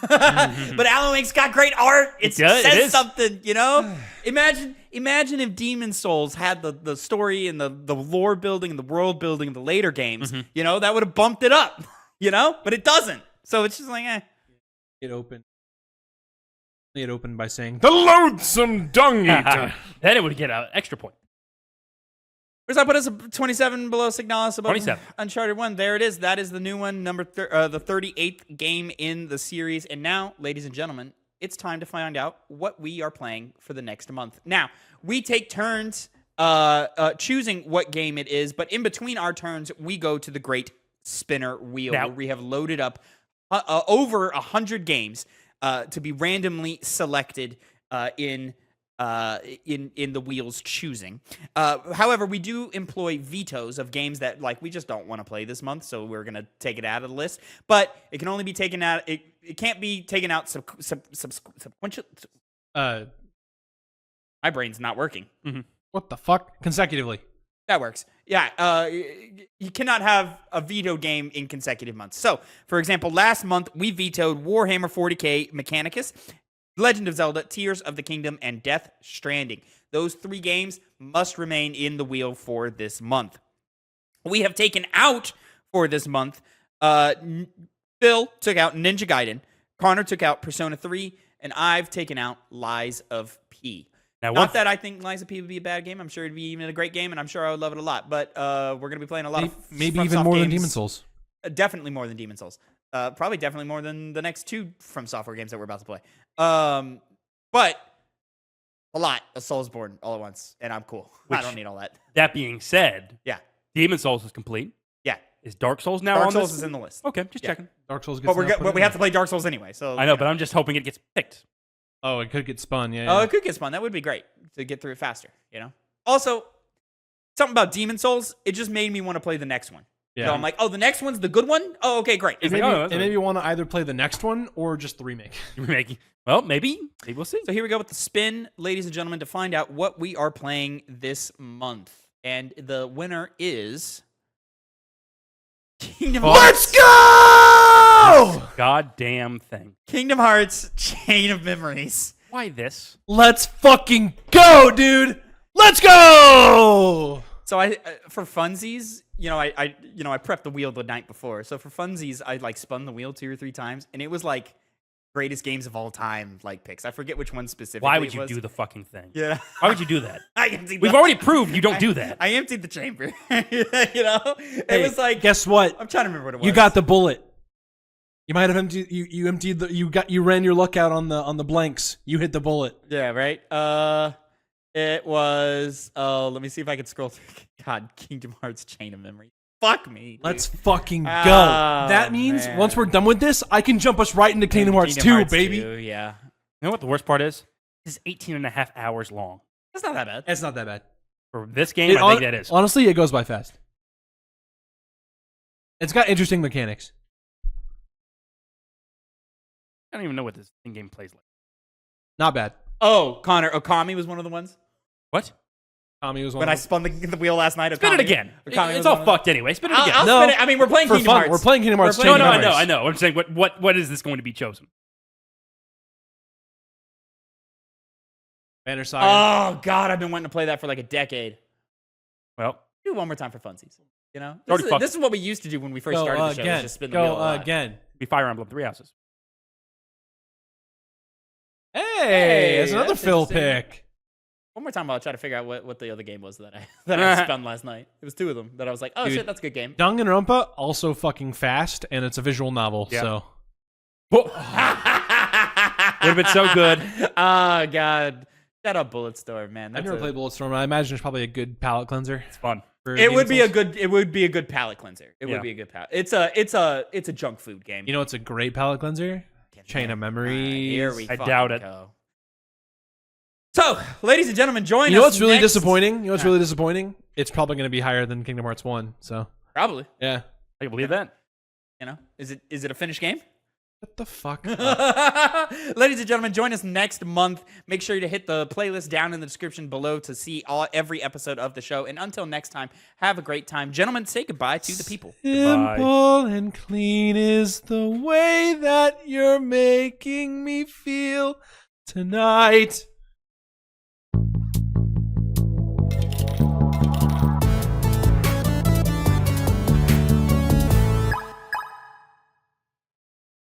But Alan Wake's got great art. It says something, you know? Imagine if Demon Souls had the story and the lore building and the world building of the later games. Mm-hmm. You know, that would have bumped it up, you know? But it doesn't. So it's just like, eh. It opened by saying, "The loathsome dung eater." Then it would get an extra point. Where's that put us? 27 below Signalis, above 27. Uncharted 1. There it is. That is the new one, the 38th game in the series. And now, ladies and gentlemen, it's time to find out what we are playing for the next month. Now, we take turns choosing what game it is, but in between our turns, we go to the Great Spinner Wheel, where we have loaded up over 100 games to be randomly selected in the wheel's choosing. However, we do employ vetoes of games that we just don't want to play this month, so we're gonna take it out of the list. But it can only be taken out. It can't be taken out sequential. My brain's not working. Mm-hmm. What the fuck? Consecutively. That works. Yeah, you cannot have a veto game in consecutive months. So, for example, last month we vetoed Warhammer 40k Mechanicus, Legend of Zelda, Tears of the Kingdom, and Death Stranding. Those 3 games must remain in the wheel for this month. We have taken out for this month, Phil took out Ninja Gaiden, Connor took out Persona 3, and I've taken out Lies of P. Now, Not that I think Lies of P would be a bad game. I'm sure it'd be even a great game, and I'm sure I would love it a lot. But we're going to be playing a lot of maybe FromSoft even more than games. Demon Souls. Definitely more than Demon Souls. Probably definitely more than the next 2 FromSoftware games that we're about to play. But a lot of Soulsborne all at once, and I'm cool. I don't need all that. That being said, Yeah. Demon Souls is complete. Yeah. Is Dark Souls now Dark on Souls this? is in the list. Okay, just Yeah. checking. Dark Souls But gets we have to play Dark Souls anyway. So I know, but I'm just hoping it gets picked. Oh, it could get spun. Yeah. Oh, it could get spun. That would be great to get through it faster, you know? Also, something about Demon Souls, it just made me want to play the next one. Yeah. So I'm like, oh, the next one's the good one? Oh, okay, great. It's It like, made me want to either play the next one or just the remake. Remaking. Well, maybe we'll see. So here we go with the spin, ladies and gentlemen, to find out what we are playing this month. And the winner is Kingdom Hearts. Let's go! Goddamn thing. Kingdom Hearts Chain of Memories. Why this? Let's fucking go, dude! Let's go! So I for funsies, I prepped the wheel the night before. So for funsies, I spun the wheel 2 or 3 times, and it was like greatest games of all time picks. I forget which one specifically. Why would you do the fucking thing? Yeah. Why would you do that? We've We've already proved you don't do that. I emptied the chamber. It was like, Guess what? I'm trying to remember what it was. You got the bullet. You might have emptied. You emptied the. You ran your luck out on the blanks. You hit the bullet. Yeah, right. It was. Let me see if I can scroll through. God, Kingdom Hearts Chain of Memory. Fuck me. Dude. Let's fucking go. Oh, That means man. once we're done with this, I can jump us right into Kingdom Hearts 2, baby. 2, yeah. You know what the worst part is? This is 18 and a half hours long. That's not that bad. It's not that bad. For this game, I think that is. Honestly, it goes by fast. It's got interesting mechanics. I don't even know what this in-game plays like. Not bad. Oh, Connor, Okami was one of the ones. What? Tommy was one When of I spun the wheel last night. Spin it again. It's all fucked anyway. Spin it again. I'll spin it. I mean, we're playing for Kingdom fun. Hearts. We're playing Kingdom Hearts. We're playing No, Kingdom I know. I'm saying, what is this going to be chosen? Banner Saga. Oh God, I've been wanting to play that for like a decade. Well, Do it one more time for funsies. You know, Already fucked. this is what we used to do when we first started the show. Was just spin the wheel. Go again. be Fire Emblem Three Houses. Hey, that's another that's Phil interesting. pick. One more time, I'll try to figure out what the other game was that I spun last night. It was 2 of them that I was like, oh Dude. shit, that's a good game. Danganronpa also fucking fast, and it's a visual novel. Yeah. So Would have been so good. Oh God, shut up, Bulletstorm, man. I've That's never played Bulletstorm. I imagine it's probably a good palate cleanser. It's fun. For It would be a Demon Souls. good. It would be a good palate cleanser. It Yeah. would be a good palate. It's a junk food game. You know, it's a great palate cleanser. Chain of Memories. Here we I fucking doubt it. go. So, ladies and gentlemen, join us. You know what's really next- disappointing? You know what's really disappointing? It's probably going to be higher than Kingdom Hearts 1. So Probably. yeah. I can believe that. You know, is it a finished game? What the fuck? Ladies and gentlemen, join us next month. Make sure to hit the playlist down in the description below to see every episode of the show. And until next time, have a great time. Gentlemen, say goodbye to the people. Simple and clean is the way that you're making me feel tonight.